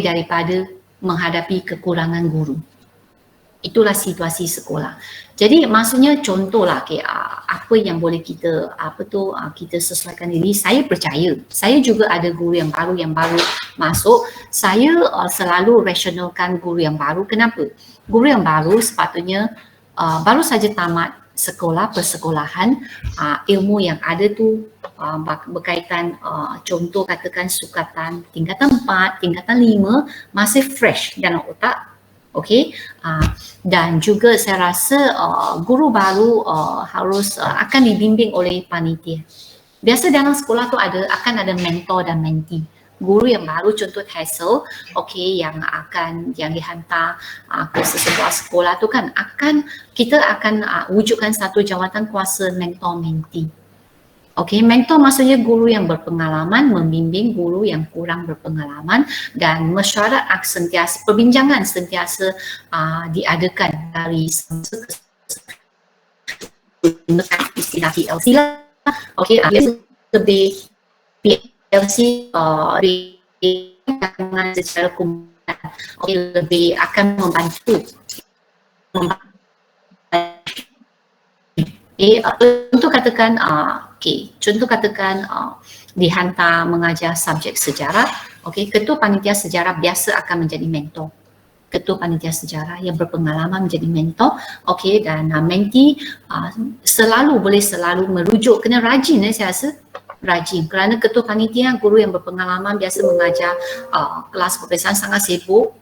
daripada menghadapi kekurangan guru. Itulah situasi sekolah. Jadi maksudnya contohlah apa yang boleh kita kita sesuaikan diri. Saya percaya, saya juga ada guru yang baru masuk. Saya selalu rasionalkan guru yang baru. Kenapa? Guru yang baru sepatutnya baru saja tamat sekolah persekolahan, ilmu yang ada tu berkaitan contoh katakan sukatan tingkatan 4, tingkatan 5 masih fresh dalam otak. Okey, dan juga saya rasa guru baru harus akan dibimbing oleh panitia. Biasa dalam sekolah tu akan ada mentor dan mentee. Guru yang baru contoh TESOL, yang dihantar ke sesebuah sekolah tu kan kita akan wujudkan satu jawatan kuasa mentor mentee. Mentor maksudnya guru yang berpengalaman membimbing guru yang kurang berpengalaman dan mesyuarat perbincangan sentiasa diadakan dari istilah PLC lah. Lebih PLC secara komunitas lebih akan membantu contoh katakan dihantar mengajar subjek sejarah, ketua panitia sejarah biasa akan menjadi mentor. Ketua panitia sejarah yang berpengalaman menjadi mentor, dan mentee boleh selalu merujuk, kena rajin saya rasa. Rajin kerana ketua panitia guru yang berpengalaman biasa mengajar kelas peperiksaan sangat sibuk,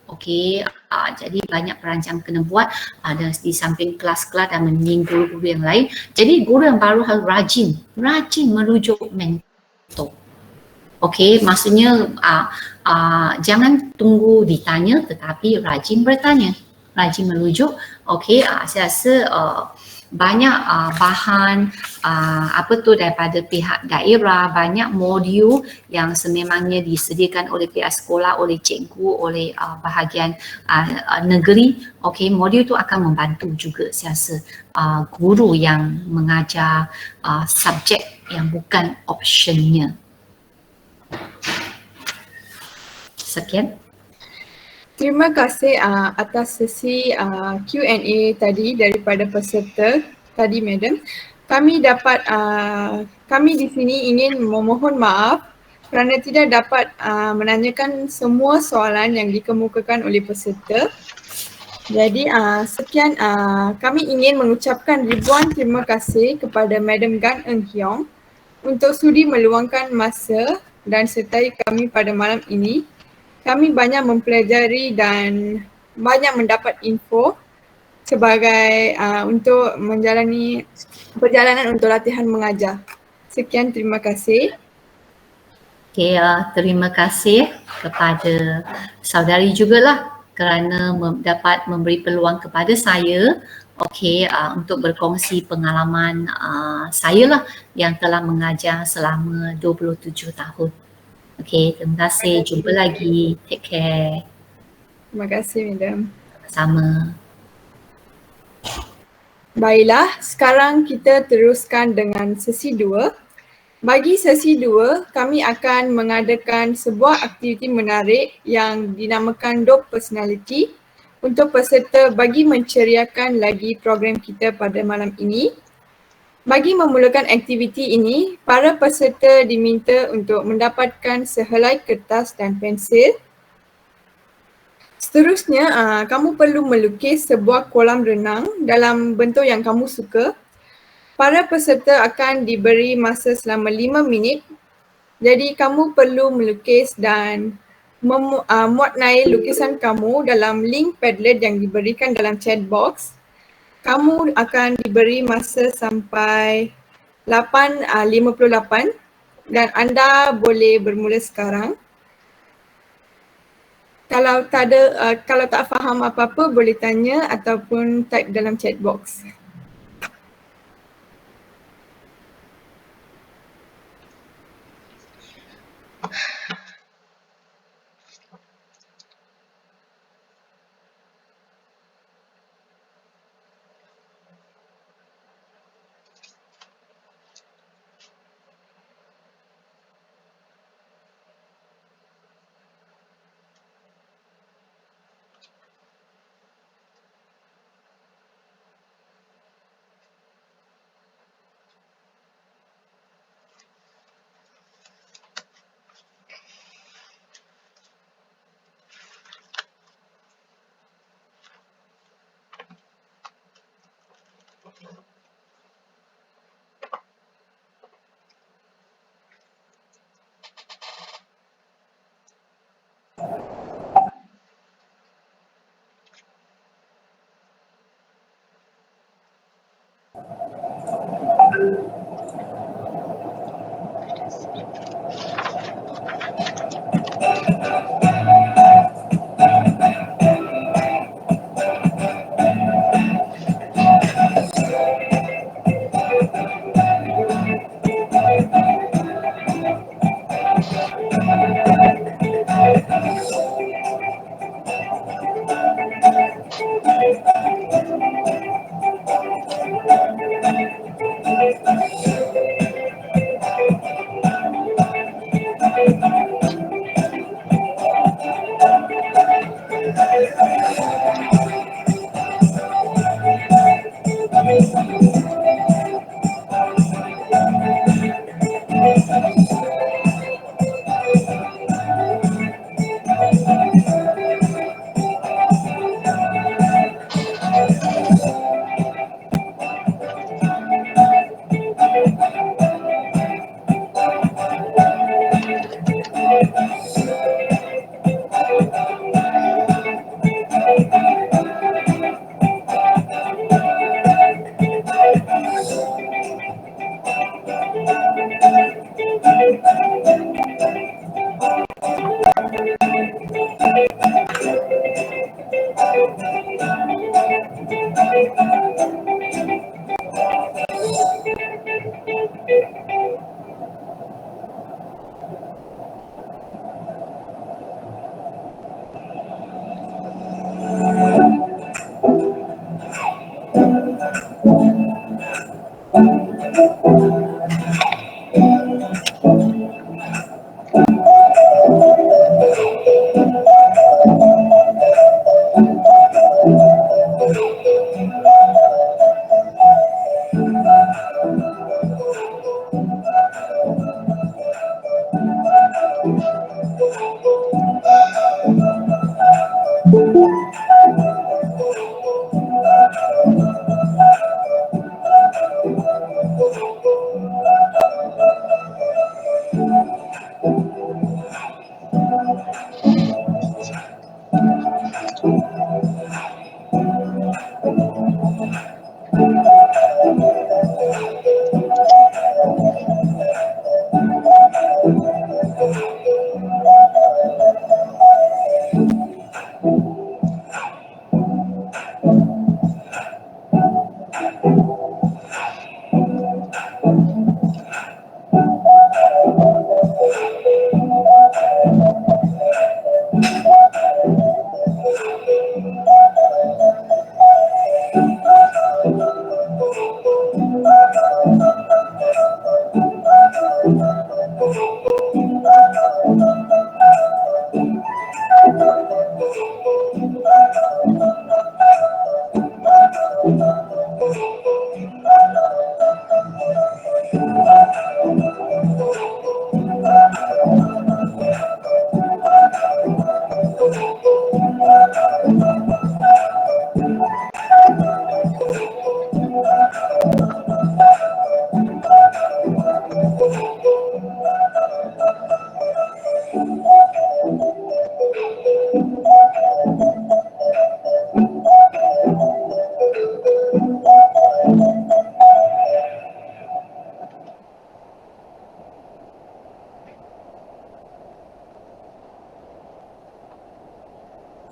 jadi banyak perancang kena buat di samping kelas-kelas dan menyimbang guru-guru yang lain. Jadi guru yang baru harus rajin merujuk mentor. Maksudnya jangan tunggu ditanya tetapi rajin bertanya, rajin merujuk. Saya rasa banyak bahan daripada pihak daerah, banyak modul yang sememangnya disediakan oleh pihak sekolah, oleh cikgu, oleh bahagian negeri. Modul itu akan membantu juga saya rasa guru yang mengajar subjek yang bukan optionnya. Sekian. Terima kasih atas sesi Q&A tadi daripada peserta tadi, Madam. Kami di sini ingin memohon maaf kerana tidak dapat menanyakan semua soalan yang dikemukakan oleh peserta. Jadi sekian, kami ingin mengucapkan ribuan terima kasih kepada Madam Gan Eun Hyong untuk sudi meluangkan masa dan sertai kami pada malam ini. Kami banyak mempelajari dan banyak mendapat info sebagai untuk menjalani perjalanan untuk latihan mengajar. Sekian, terima kasih. Terima kasih kepada saudari jugalah kerana dapat memberi peluang kepada saya untuk berkongsi pengalaman saya lah yang telah mengajar selama 27 tahun. Terima kasih. Jumpa lagi. Take care. Terima kasih, Madam. Sama. Baiklah, sekarang kita teruskan dengan sesi 2. Bagi sesi 2, kami akan mengadakan sebuah aktiviti menarik yang dinamakan Dope Personality untuk peserta bagi menceriakan lagi program kita pada malam ini. Bagi memulakan aktiviti ini, para peserta diminta untuk mendapatkan sehelai kertas dan pensil. Seterusnya, kamu perlu melukis sebuah kolam renang dalam bentuk yang kamu suka. Para peserta akan diberi masa selama 5 minit. Jadi kamu perlu melukis dan muat naik lukisan kamu dalam link Padlet yang diberikan dalam chat box. Kamu akan diberi masa sampai 8.58 dan anda boleh bermula sekarang. Kalau tak faham apa-apa boleh tanya ataupun type dalam chat box.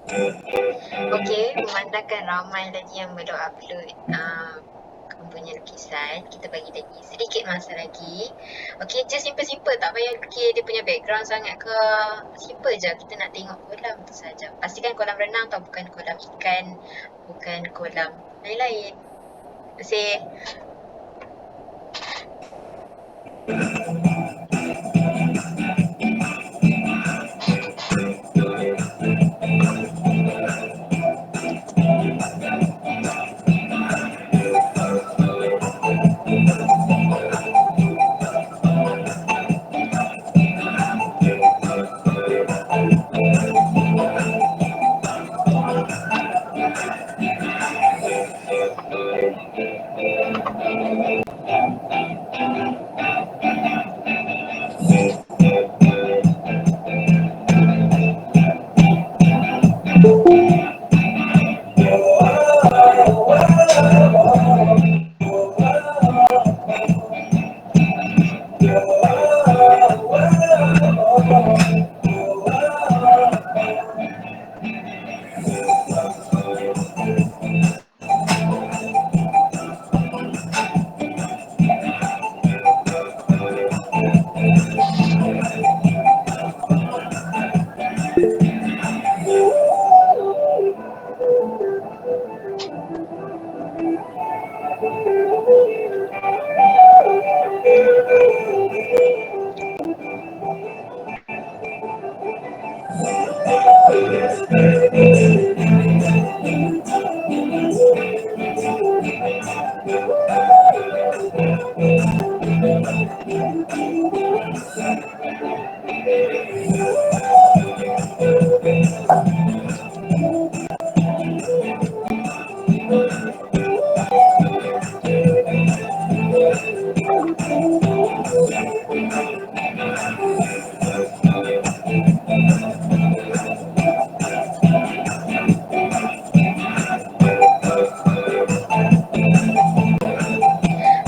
Okey, memandangkan ramai lagi yang belum upload punya lukisan, kita bagi lagi sedikit masa lagi. Okey, just simple-simple, tak payah lukis dia punya background sangat ke. Simple je, kita nak tengok kolam tu saja. Pastikan kolam renang tau, bukan kolam ikan, bukan kolam lain-lain. Terima kasih.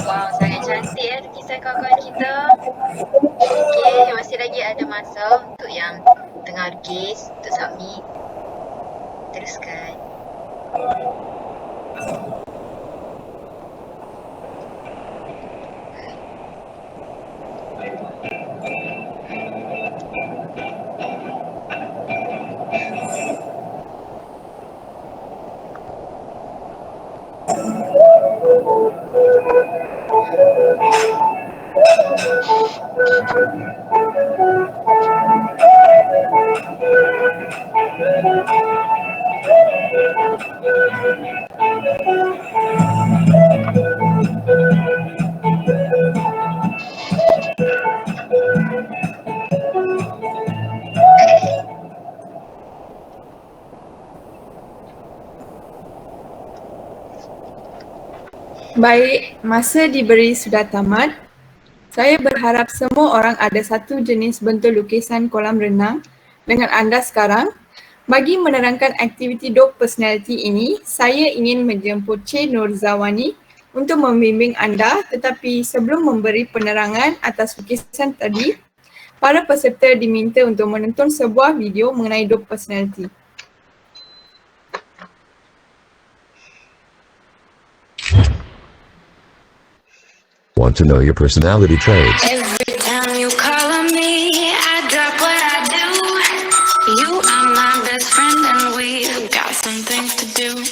Wow, sangat cantik ya lukisan kawan-kawan kita. Okey, masih lagi ada masa untuk yang tengah lukis, untuk submit. Teruskan. Baik, masa diberi sudah tamat. Saya berharap semua orang ada satu jenis bentuk lukisan kolam renang dengan anda sekarang. Bagi menerangkan aktiviti Dope Personality ini, saya ingin menjemput Cik Nurzawani untuk membimbing anda, tetapi sebelum memberi penerangan atas lukisan tadi, para peserta diminta untuk menonton sebuah video mengenai Dope Personality. Want to know your personality traits? Every time you call on me, I drop what I do. You are my best friend and we've got some things to do.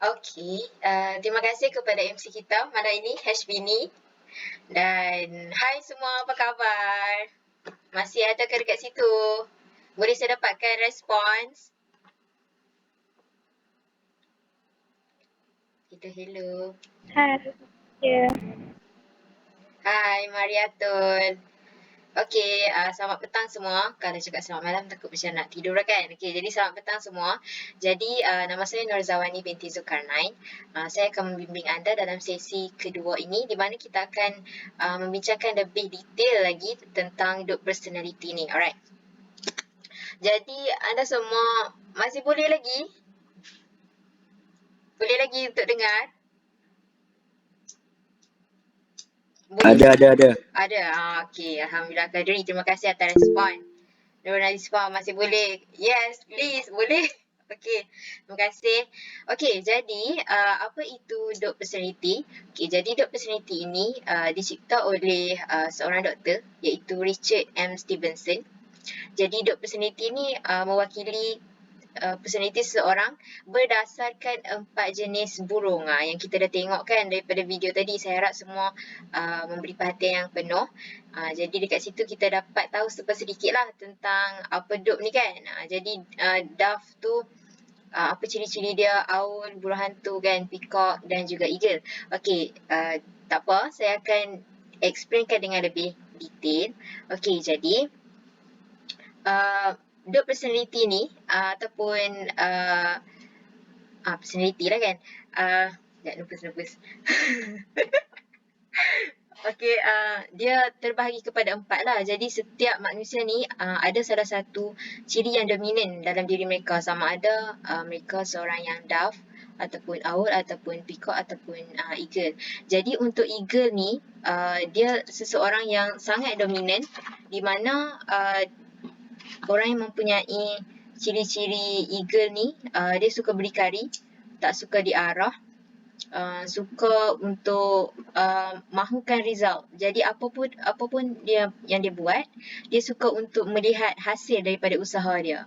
Okey, terima kasih kepada MC kita malam ini, Hashbini. Dan hai semua, apa khabar? Masih ada ke dekat situ? Boleh saya dapatkan respons? Kita hello. Hai. Ya. Hai Mariatul. Okey, selamat petang semua. Kalau cakap selamat malam takut macam nak tidur lah kan. Okey, jadi selamat petang semua. Jadi nama saya Nurzawani binti Zulkarnain. Saya akan membimbing anda dalam sesi kedua ini di mana kita akan membincangkan lebih detail lagi tentang dot personality ni. Alright. Jadi anda semua masih boleh lagi? Boleh lagi untuk dengar? Boleh? Ada. Ada. Okey, alhamdulillah Kadri, terima kasih atas respon. Nurul Alisfa masih boleh? Yes, please, boleh? Okey, terima kasih. Okey, jadi apa itu dot personality? Okey, jadi dot personality ini dicipta oleh seorang doktor iaitu Richard M. Stevenson. Jadi dot personality ini mewakili personality seseorang berdasarkan 4 jenis burung yang kita dah tengok kan daripada video tadi. Saya harap semua memberi perhatian yang penuh. Jadi dekat situ kita dapat tahu sedikit lah tentang apa dot ni kan. Jadi dove tu apa ciri-ciri dia, owl, burung hantu kan, peacock dan juga eagle. Okey, tak apa, saya akan explainkan dengan lebih detail. Okey, jadi dot personality ni ataupun personality lah kan. Sekejap, nervous. Okey, dia terbahagi kepada 4 lah. Jadi setiap manusia ni ada salah satu ciri yang dominan dalam diri mereka. Sama ada mereka seorang yang dove ataupun owl ataupun peacock ataupun eagle. Jadi untuk eagle ni dia seseorang yang sangat dominan di mana orang yang mempunyai ciri-ciri eagle ni dia suka berdikari, tak suka diarah, suka untuk mahukan result. Jadi apapun dia yang dia buat, dia suka untuk melihat hasil daripada usaha dia.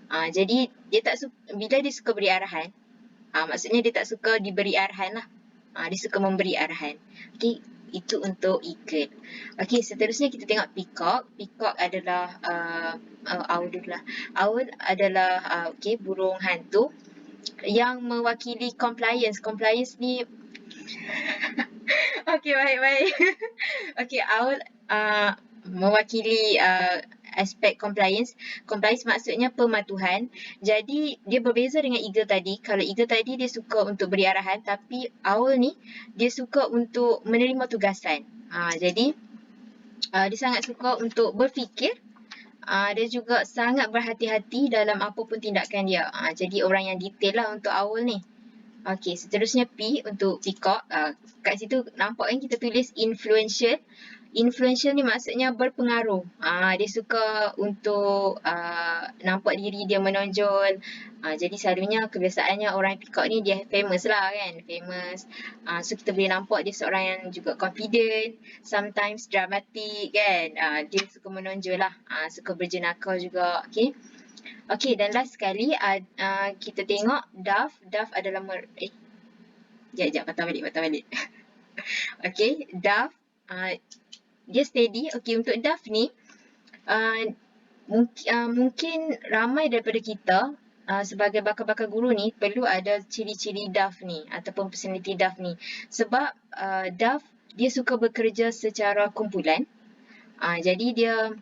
Jadi dia tak suka, bila dia suka beri arahan, maksudnya dia tak suka diberi arahan lah. Dia suka memberi arahan. Okey, itu untuk eagle. Okey, seterusnya kita tengok peacock. Peacock adalah owl adalah burung hantu yang mewakili compliance. Compliance ni okey, baik. Okey, owl mewakili aspek compliance. Compliance maksudnya pematuhan. Jadi dia berbeza dengan eagle tadi. Kalau eagle tadi dia suka untuk beri arahan, tapi owl ni dia suka untuk menerima tugasan. Jadi dia sangat suka untuk berfikir. Dia juga sangat berhati-hati dalam apapun tindakan dia. Jadi orang yang detail lah untuk owl ni. Okey, seterusnya P untuk peacock. Kat situ nampak kan kita tulis influential. Influential ni maksudnya berpengaruh. Dia suka untuk nampak diri dia menonjol. Jadi selalunya kebiasaannya orang peacock ni dia famous lah kan. Famous. So kita boleh nampak dia seorang yang juga confident. Sometimes dramatic kan. Dia suka menonjol lah. Suka berjenaka juga. Okay. Okey, dan last sekali kita tengok dove. Dove adalah Sekejap, patah balik. Okey, dove. Dia steady. Okey, untuk dove ni mungkin ramai daripada kita sebagai bakal-bakal guru ni perlu ada ciri-ciri dove ni ataupun personality dove ni. Sebab dove dia suka bekerja secara kumpulan. Jadi dia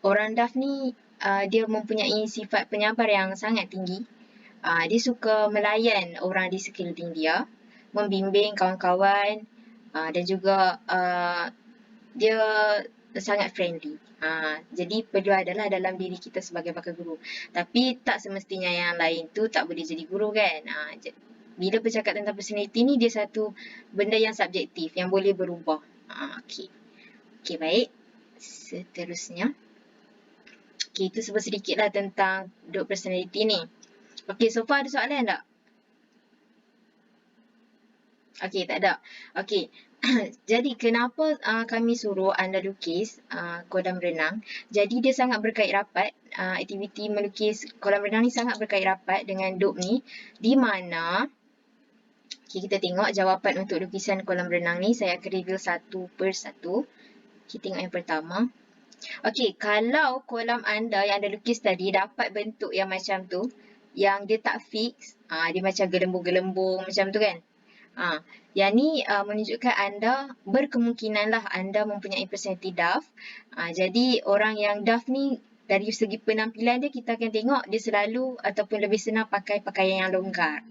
orang dove ni dia mempunyai sifat penyabar yang sangat tinggi. Dia suka melayan orang di sekeliling dia, membimbing kawan-kawan dan juga dia sangat friendly. Jadi perlu adalah dalam diri kita sebagai bakal guru. Tapi tak semestinya yang lain tu tak boleh jadi guru kan. Bila bercakap tentang personality ni dia satu benda yang subjektif yang boleh berubah. Okey, baik. Seterusnya. Okey, itu sedikit lah tentang dot personality ni. Okey, so far ada soalan tak? Okey, tak ada. Okey. Jadi kenapa kami suruh anda lukis kolam renang? Jadi dia sangat berkait rapat aktiviti melukis kolam renang ni sangat berkait rapat dengan DOP ni, di mana kita tengok jawapan untuk lukisan kolam renang ni. Saya akan review satu per satu. Kita tengok yang pertama. Okey, kalau kolam anda yang anda lukis tadi dapat bentuk yang macam tu, yang dia tak fix, dia macam gelembung-gelembung macam tu kan. Yang ni menunjukkan anda berkemungkinanlah anda mempunyai personality daft. Jadi orang yang daft ni dari segi penampilan dia, kita akan tengok dia selalu ataupun lebih senang pakai pakaian yang longgar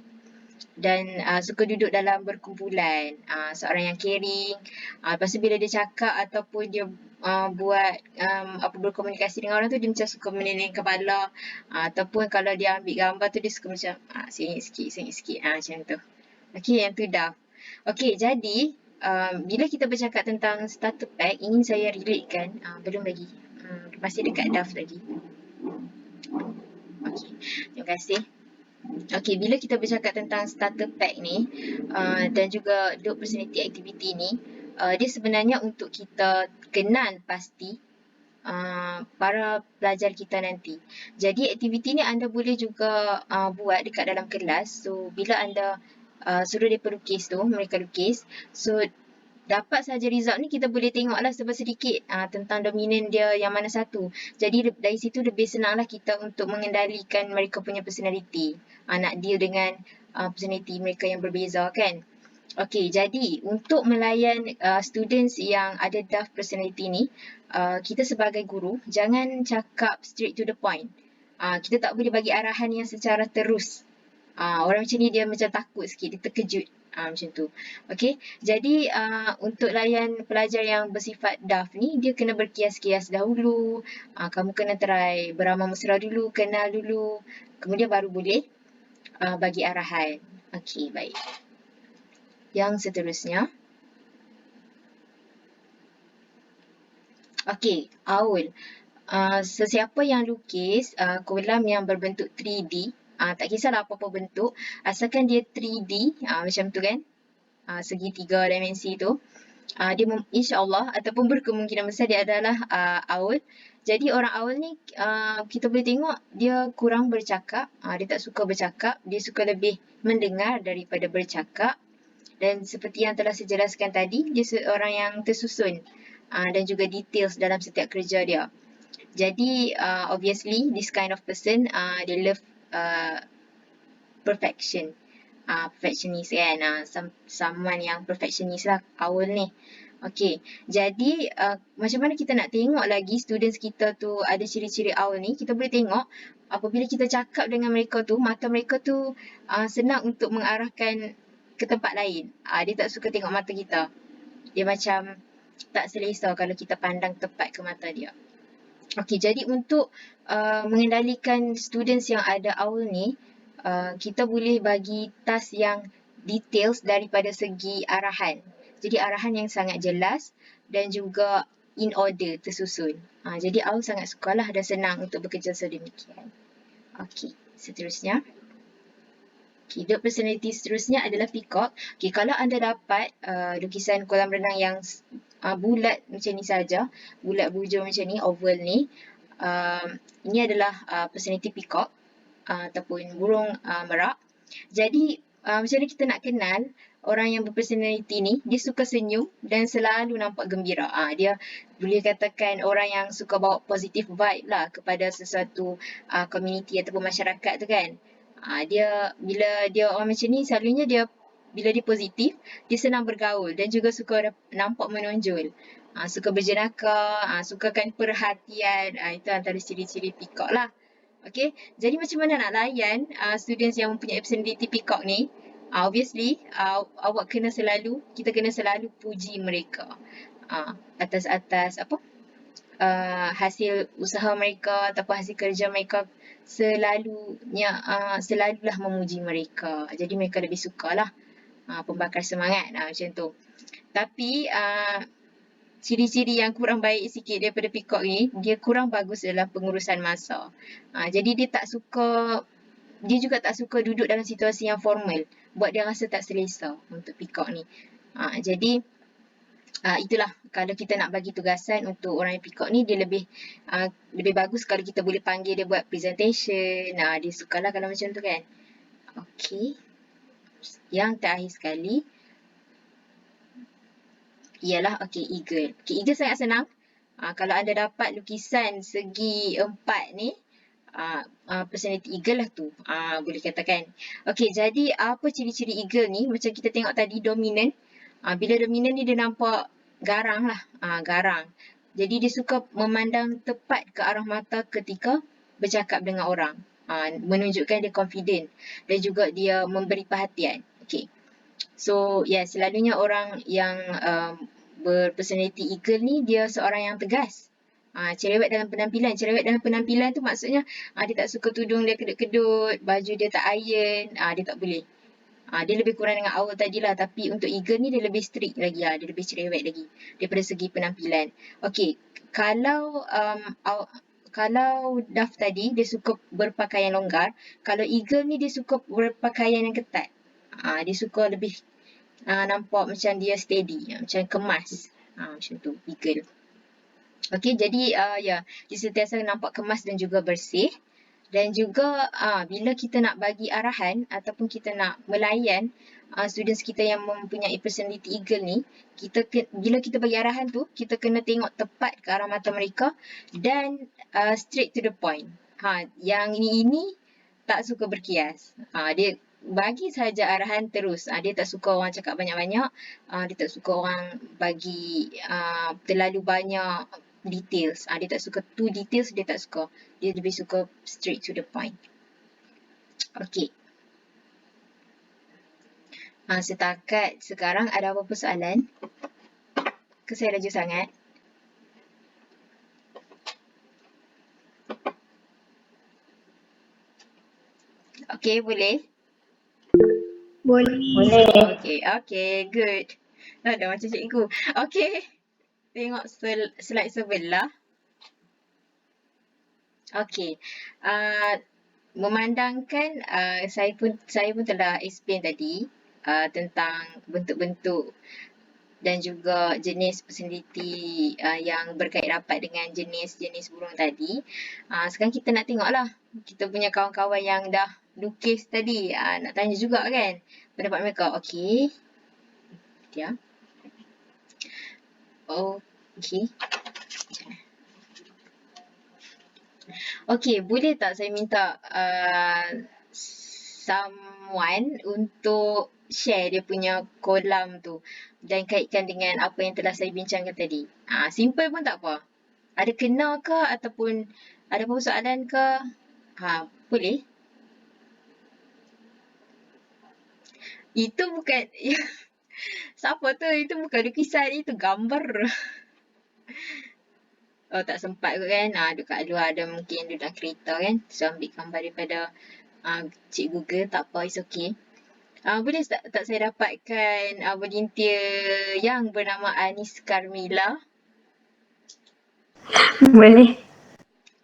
dan suka duduk dalam berkumpulan, seorang yang caring. Lepas tu bila dia cakap ataupun dia buat berkomunikasi dengan orang tu, dia macam suka meneneng kepala, ataupun kalau dia ambil gambar tu dia suka macam sengit sikit macam tu. Okey, yang tu dah. Okey, jadi bila kita bercakap tentang starter pack, ingin saya relatekan, belum lagi, masih dekat DAF lagi. Okey, terima kasih. Okey, bila kita bercakap tentang starter pack ni dan juga DOP personality activity ni, dia sebenarnya untuk kita kenal pasti para pelajar kita nanti. Jadi aktiviti ni anda boleh juga buat dekat dalam kelas. So bila anda suruh mereka lukis tu, mereka lukis. So dapat saja result ni, kita boleh tengoklah sedikit tentang dominan dia yang mana satu. Jadi dari situ lebih senanglah kita untuk mengendalikan mereka punya personality. Nak deal dengan personality mereka yang berbeza kan. Okey, jadi untuk melayan students yang ada daft personality ni, kita sebagai guru jangan cakap straight to the point. Kita tak boleh bagi arahan yang secara terus. Orang macam ni dia macam takut sikit, dia terkejut. Macam tu. Okey, jadi untuk layan pelajar yang bersifat daft ni, dia kena berkias-kias dahulu. Kamu kena try beramah mesra dulu, kenal dulu. Kemudian baru boleh bagi arahan. Okey, baik. Yang seterusnya. Okey, Aul. Sesiapa yang lukis kolam yang berbentuk 3D, tak kisahlah apa-apa bentuk, asalkan dia 3D, macam tu kan, segitiga dimensi tu, dia insyaAllah ataupun berkemungkinan besar dia adalah Aul. Jadi orang Aul ni kita boleh tengok dia kurang bercakap, dia tak suka bercakap, dia suka lebih mendengar daripada bercakap. Dan seperti yang telah saya jelaskan tadi, dia seorang yang tersusun dan juga details dalam setiap kerja dia. Jadi obviously this kind of person they love perfection, perfectionist kan, someone yang perfectionist lah Aul ni. Okey, jadi macam mana kita nak tengok lagi students kita tu ada ciri-ciri Aul ni? Kita boleh tengok apabila kita cakap dengan mereka tu, mata mereka tu senang untuk mengarahkan ke tempat lain. Dia tak suka tengok mata kita. Dia macam tak selesa kalau kita pandang tepat ke mata dia. Okey, jadi untuk mengendalikan students yang ada Aul ni, kita boleh bagi task yang details daripada segi arahan. Jadi arahan yang sangat jelas dan juga in order, tersusun. Jadi Aul sangat sukalah dan senang untuk bekerja sedemikian. Okey, seterusnya. Okay, DOP personality seterusnya adalah peacock. Okay, kalau anda dapat lukisan kolam renang yang bulat macam ni saja, bulat bujur macam ni, oval ni, ini adalah personality peacock ataupun burung merak. Jadi macam mana kita nak kenal orang yang berpersonality ni? Dia suka senyum dan selalu nampak gembira. Dia boleh katakan orang yang suka bawa positive vibe lah kepada sesuatu community ataupun masyarakat tu kan. Dia bila dia orang macam ni, selalunya dia bila dia positif, dia senang bergaul dan juga suka nampak menonjol. Suka berjenaka, sukakan perhatian. Itu antara ciri-ciri peacock lah. Okey, jadi macam mana nak layan students yang mempunyai personality peacock ni? Obviously, kita kena selalu puji mereka atas hasil usaha mereka ataupun hasil kerja mereka. Selalulah memuji mereka. Jadi mereka lebih sukalah, pembakar semangat macam tu. Tapi ciri-ciri yang kurang baik sikit daripada peacock ni, dia kurang bagus dalam pengurusan masa. Jadi dia juga tak suka duduk dalam situasi yang formal. Buat dia rasa tak selesa untuk peacock ni. Jadi Itulah kalau kita nak bagi tugasan untuk orang yang peacock ni, dia lebih bagus kalau kita boleh panggil dia buat presentation. Dia sukalah kalau macam tu kan. Okey. Yang terakhir sekali ialah eagle. Eagle sangat senang. Kalau anda dapat lukisan segi 4 ni, personality eagle lah tu. Boleh katakan. Okey, jadi apa ciri-ciri eagle ni? Macam kita tengok tadi, dominant. Bila dominan ni dia nampak garang lah. Garang. Jadi dia suka memandang tepat ke arah mata ketika bercakap dengan orang. Menunjukkan dia confident. Dan juga dia memberi perhatian. Okay. So, selalunya orang yang berpersonality eagle ni, dia seorang yang tegas. Cerewet dalam penampilan. Cerewet dalam penampilan tu maksudnya dia tak suka tudung dia kedut-kedut, baju dia tak iron, dia tak boleh. Dia lebih kurang dengan awal tadilah, tapi untuk eagle ni dia lebih strict lagi lah. Dia lebih cerewet lagi daripada segi penampilan. Okey, kalau Duff tadi dia suka berpakaian longgar, kalau eagle ni dia suka berpakaian yang ketat. Dia suka lebih nampak macam dia steady, macam kemas. Macam tu eagle. Okey, jadi dia sentiasa nampak kemas dan juga bersih. Dan juga bila kita nak bagi arahan ataupun kita nak melayan students kita yang mempunyai personality eagle ni, bila kita bagi arahan tu, kita kena tengok tepat ke arah mata mereka dan straight to the point. Yang ini tak suka berkias. Dia bagi sahaja arahan terus. Dia tak suka orang cakap banyak-banyak. Dia tak suka orang bagi terlalu banyak details. Dia tak suka too details, dia tak suka. Dia lebih suka straight to the point. Okey. Setakat sekarang ada apa-apa soalan? Ke saya laju sangat? Okey, boleh? Boleh. Okey, good. Dah macam cikgu. Okey. Tengok slide sebelah. Okey. Memandangkan saya pun telah explain tadi tentang bentuk-bentuk dan juga jenis personality yang berkait rapat dengan jenis-jenis burung tadi. Sekarang kita nak tengoklah kita punya kawan-kawan yang dah lukis tadi. Nak tanya juga kan pendapat mereka. Okey. Dia. Okey. Okey, boleh tak saya minta someone untuk share dia punya kolam tu dan kaitkan dengan apa yang telah saya bincangkan tadi. Simple pun tak apa. Ada kena ke ataupun ada apa soalan ke? Boleh. Itu bukan siapa tu? Itu bukan lukisan, itu gambar. Tak sempat kot kan. Dekat luar ada mungkin duduk kereta kan. So ambil gambar daripada Cik Google. Tak apa, it's okay. Boleh tak saya dapatkan volunteer yang bernama Anis Carmila? Boleh.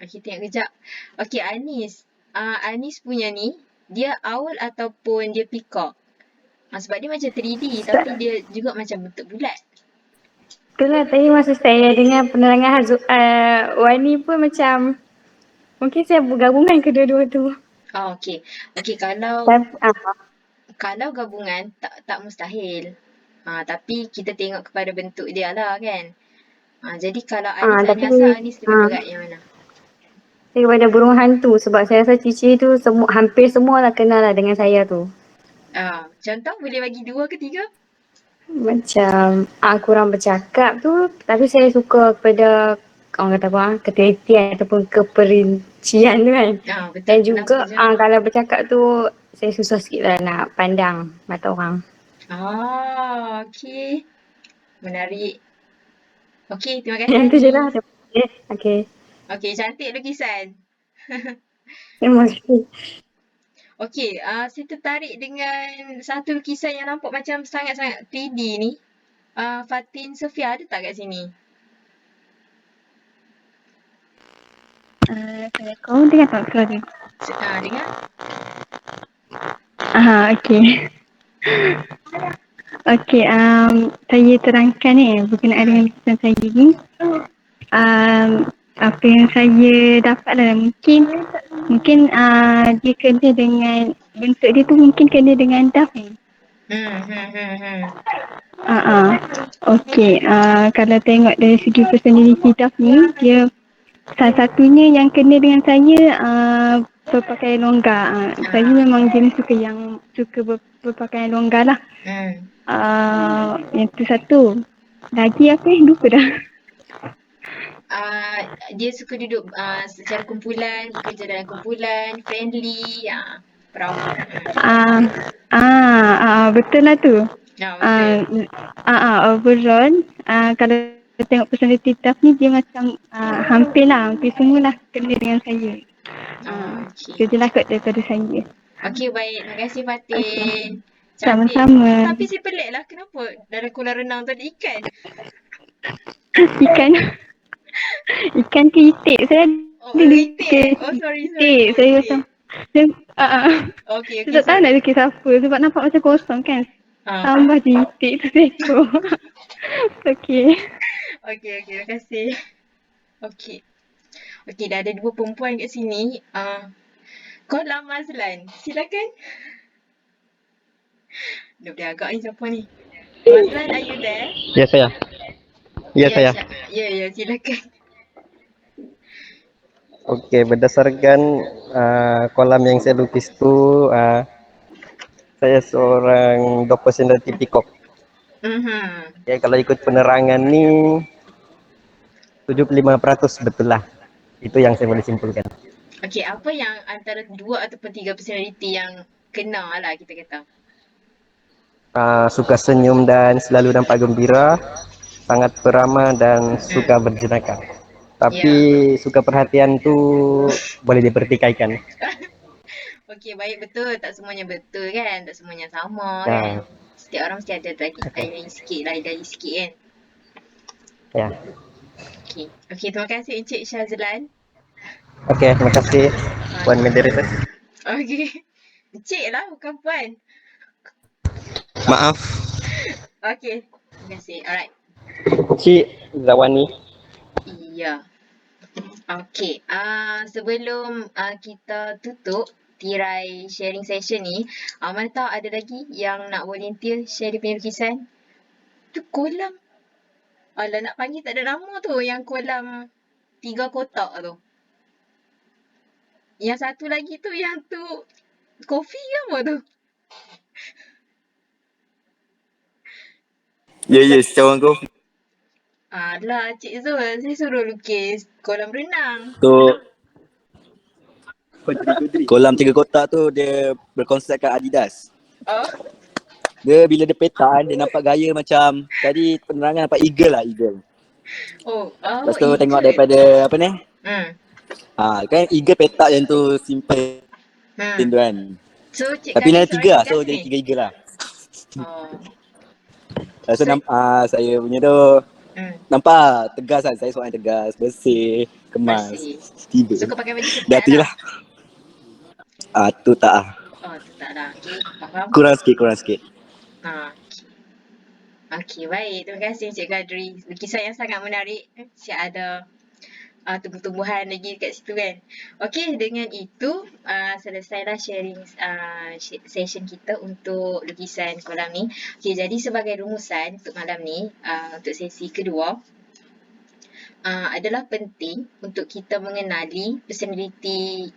Okey, tengok kejap. Okey, Anis. Anis punya ni, dia owl ataupun dia peacock? Sebab dia macam 3D tapi dia juga macam bentuk bulat. Itulah tadi masa saya dengar penerangan Wani pun macam mungkin saya bergabungan kedua-dua tu. Okey. Okey, kalau gabungan tak mustahil. Tapi kita tengok kepada bentuk dia lah kan. Jadi kalau Anis lebih berat yang mana? Daripada burung hantu sebab saya rasa ciri-ciri tu hampir semua lah kenal lah dengan saya tu. Contoh boleh bagi 2 ke 3? Macam kurang bercakap tu, tapi saya suka kepada orang kata apa, ketelitian ataupun keperincian tu kan. Betul. Dan juga kalau bercakap tu saya susah sikit lah nak pandang mata orang. Okey. Menarik. Okey, terima kasih. Yang tu je lah. Okey. Okey, cantik lukisan. Terima kasih. Okey, saya tertarik dengan satu lukisan yang nampak macam sangat-sangat 3D ni. Fatin Sofia ada tak kat sini? Kau dengar tak suara? Dengar? Okey. Okey, saya terangkan berkenaan dengan lukisan saya ni. Apa yang saya dapat lah mungkin dia kena dengan bentuk dia tu mungkin kena dengan daf ni. Okey, kalau tengok dari segi personality daf ni, dia salah satunya yang kena dengan saya berpakaian longgar. Saya memang jenis suka berpakaian longgar lah. Yang tu satu. Lagi apa lupa dah. Dia suka duduk secara kumpulan, bekerja dalam kumpulan, friendly, perawat. Betul lah tu. Betul. Overall, kalau tengok personality daf ni dia macam hampir semualah kena dengan saya. Okay. Itu je lah kot daripada saya. Okey, baik. Terima kasih Fatin. Cantik. Sama-sama. Tapi saya pelik lah, kenapa dalam kolam renang tu ada ikan? Ikan ke itik? Saya itik. Sorry. Saya macam Okey. saya tak tahu nak lukis apa sebab nampak macam kosong kan. Tambah je itik tu seekor. Okey. Okey, terima kasih. Okey, dah ada 2 perempuan kat sini. Kolam Mazlan, silakan. Dia boleh agak ni siapa ni? Mazlan, are you there? Ya, saya. Ya, silakan. Okey, berdasarkan kolam yang saya lukis tu, saya seorang dog personality peacock. Okay, kalau ikut penerangan ni 75% betul lah. Itu yang saya boleh simpulkan. Okey, apa yang antara 2 ataupun 3 personality yang kena lah kita kata? Suka senyum dan selalu nampak gembira, sangat peramah dan suka berjenaka. Tapi suka perhatian tu boleh dipertikaikan. Okey, baik, betul. Tak semuanya betul kan? Tak semuanya sama kan? Setiap orang mesti ada lain sikit kan? Ya. Okey, terima kasih Encik Syazlan. Okey, terima kasih Puan Moderator. Okey. Encik lah, bukan Puan. Maaf. Okey, terima kasih. Alright. Cik Zawani. Ya. Okey, sebelum kita tutup tirai sharing session ni, mana tahu ada lagi yang nak volunteer share dia punya lukisan? Tu kolam. Alah, nak panggil tak ada nama tu, yang kolam 3 kotak tu. Yang satu lagi tu, yang tu kopi ke apa tu? Ya, cawan kopi. Alah, Cik Zul, saya suruh lukis kolam renang. Tu kolam 3 kotak tu dia berkonsepkan Adidas. Dia bila dia petak dia nampak gaya macam tadi penerangan nampak eagle. Lepas tu tengok daripada apa ni? Kan eagle petak yang tu simple tu kan. So, tapi ni ada 3 lah, so jadi 3 eagle lah. So saya punya tu nampak tegas kan, saya seorang tegas, bersih, kemas, tiba. Suka pakai baju ketat dah tu je lah. Tu tak lah. Tu tak lah. Okay, faham? Kurang sikit. Okey, baik. Terima kasih Encik Kadri. Lukisan yang sangat menarik. Siap ada tumbuh-tumbuhan lagi kat situ kan. Okey, dengan itu selesailah sharing session kita untuk lukisan kolam ni. Okey, jadi sebagai rumusan untuk malam ni, untuk sesi kedua, adalah penting untuk kita mengenali personality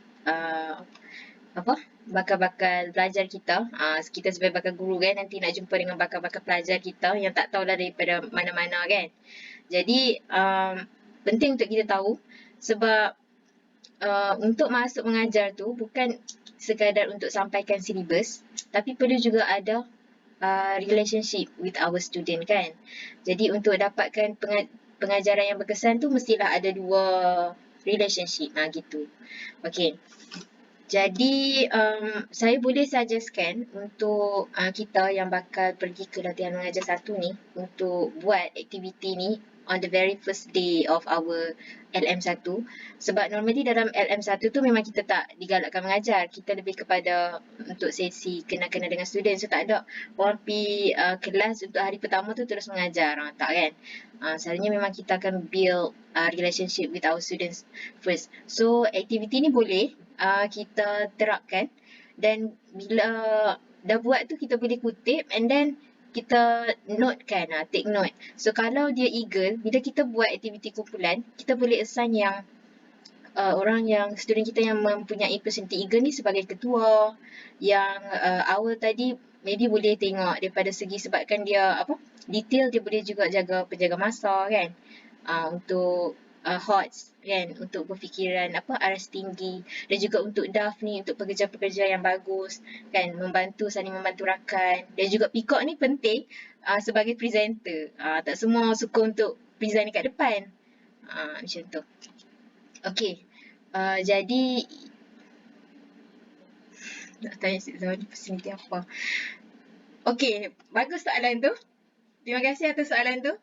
bakal-bakal pelajar kita. Kita sebagai bakal guru kan, nanti nak jumpa dengan bakal-bakal pelajar kita yang tak tahulah daripada mana-mana kan. Jadi penting untuk kita tahu sebab untuk masuk mengajar tu bukan sekadar untuk sampaikan silibus, tapi perlu juga ada relationship with our student kan. Jadi untuk dapatkan pengajaran yang berkesan tu mestilah ada 2 relationship gitu. Okey. Jadi saya boleh suggestkan untuk kita yang bakal pergi ke latihan mengajar 1 ni untuk buat aktiviti ni on the very first day of our LM1. Sebab normally dalam LM1 tu memang kita tak digalakkan mengajar. Kita lebih kepada untuk sesi kena-kena dengan student. So tak ada orang pergi kelas untuk hari pertama tu terus mengajar. Tak kan? Selalunya memang kita akan build relationship with our students first. So aktiviti ni boleh kita terapkan, dan bila dah buat tu kita boleh kutip and then kita note kan, take note. So kalau dia eagle, bila kita buat aktiviti kumpulan, kita boleh assign yang orang yang student kita yang mempunyai personality eagle ni sebagai ketua. Yang awal tadi maybe boleh tengok daripada segi sebabkan dia detail, dia boleh juga jaga penjaga masa kan, untuk HOTS kan, untuk berfikiran aras tinggi, dan juga untuk DAF ni untuk pekerja-pekerja yang bagus kan, saling membantu rakan. Dan juga peacock ni penting sebagai presenter. Tak semua suka untuk present dekat depan. Macam tu. Okey. Jadi nak tanya Cik Zawani personality apa? Okey, bagus soalan tu. Terima kasih atas soalan tu.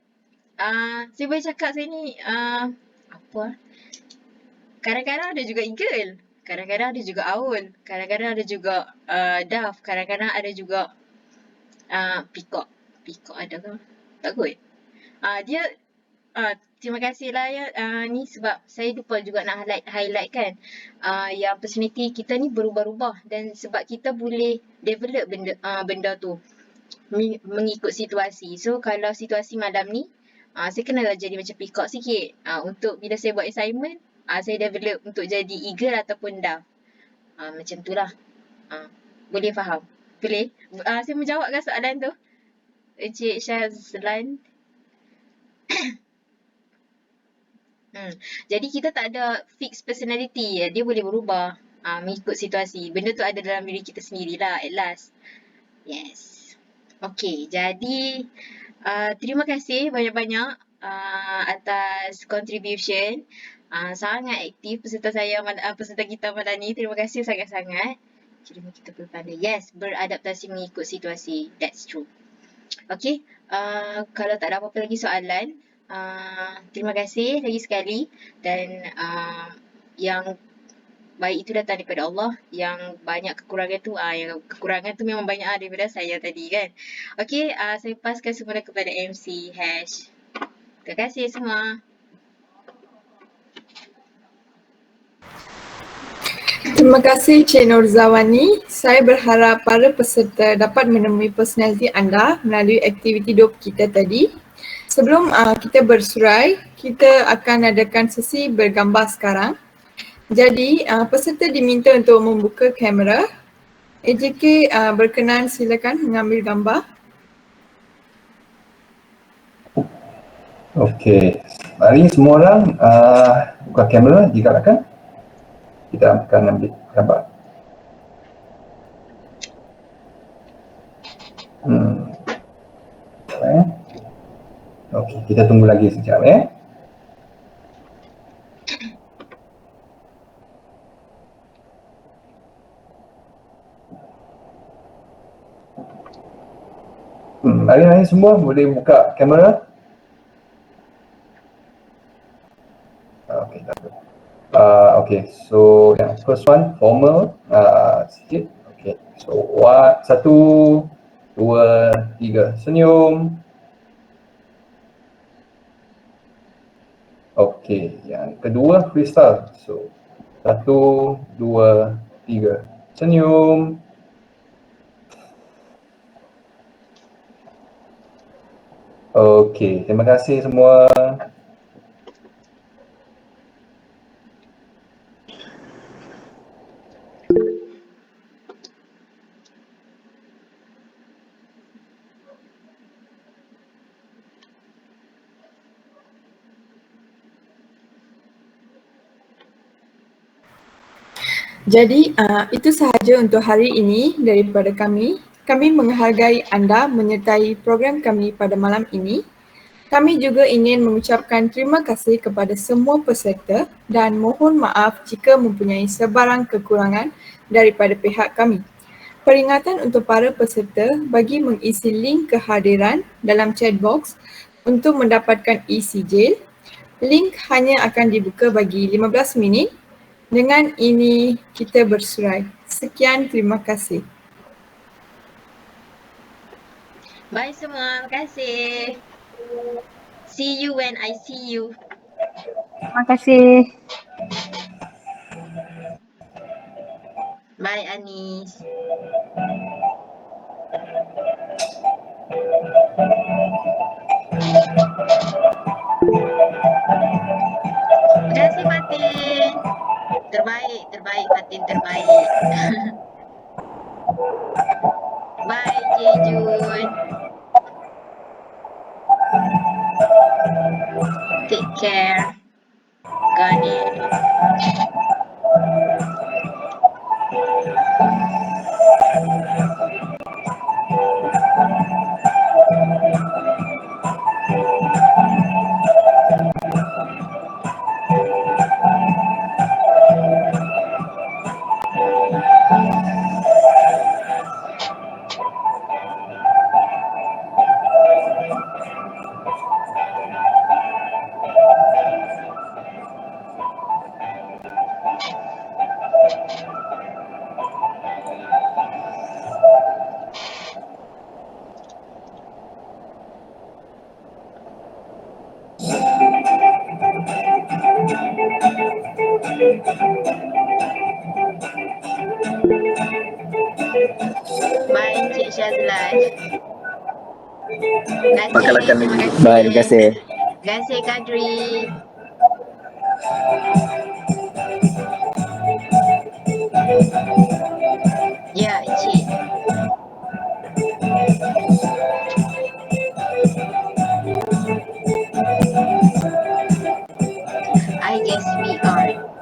Saya boleh cakap saya ni kadang-kadang ada juga eagle, kadang-kadang ada juga owl, kadang-kadang ada juga dove, kadang-kadang ada juga peacock. Peacock ada ke? Tak kot. Terima kasih lah ya ni, sebab saya lupa juga nak highlight kan, yang personality kita ni berubah-ubah, dan sebab kita boleh develop benda tu mengikut situasi. So kalau situasi malam ni saya kenalah jadi macam peacock sikit. Untuk bila saya buat assignment, saya develop untuk jadi eagle ataupun dove. Macam tu lah. Boleh faham? Boleh? Saya menjawabkan soalan tu, Encik Syazlan. Jadi kita tak ada fixed personality. Dia boleh berubah mengikut situasi. Benda tu ada dalam diri kita sendirilah at last. Yes. Okay, jadi terima kasih banyak-banyak atas contribution. Sangat aktif peserta kita malam ni. Terima kasih sangat-sangat. Cuma kita berpandai. Yes, beradaptasi mengikut situasi. That's true. Okay, kalau tak ada apa-apa lagi soalan, terima kasih lagi sekali. Dan yang baik itu datang daripada Allah. Yang banyak kekurangan tu, yang kekurangan tu memang banyak daripada saya tadi kan. Okay, saya paskan semula kepada MC Hash. Terima kasih semua. Terima kasih Cik Nur Zawani. Saya berharap para peserta dapat menemui personaliti anda melalui aktiviti dop kita tadi. Sebelum kita bersurai, kita akan adakan sesi bergambar sekarang. Jadi peserta diminta untuk membuka kamera. AJK berkenan silakan mengambil gambar. Okey, mari semua orang buka kamera digalakkan. Kita akan ambil gambar. Okey, kita tunggu lagi sekejap Mari semua boleh buka kamera. Okey, tak apa. Okay, so yang first one formal sikit. Okay, so 1, 2, 3 senyum. Okay, yang kedua freestyle. So 1, 2, 3 senyum. Okay, terima kasih semua. Jadi itu sahaja untuk hari ini daripada kami. Kami menghargai anda menyertai program kami pada malam ini. Kami juga ingin mengucapkan terima kasih kepada semua peserta dan mohon maaf jika mempunyai sebarang kekurangan daripada pihak kami. Peringatan untuk para peserta bagi mengisi link kehadiran dalam chat box Untuk mendapatkan e-sijil, link hanya akan dibuka bagi 15 minit. Dengan ini kita bersurai. Sekian, terima kasih. Bye semua, terima kasih. See you when I see you. Terima kasih. Bye Anis. Terima kasih Fatin. Terbaik Fatin, terbaik. Bye Jejun. Take care. Ganesh. Bye Encik Syazlan. Terima kasih. Bye, terima kasih. Terima kasih Kadri. Ya Encik. I guess we are.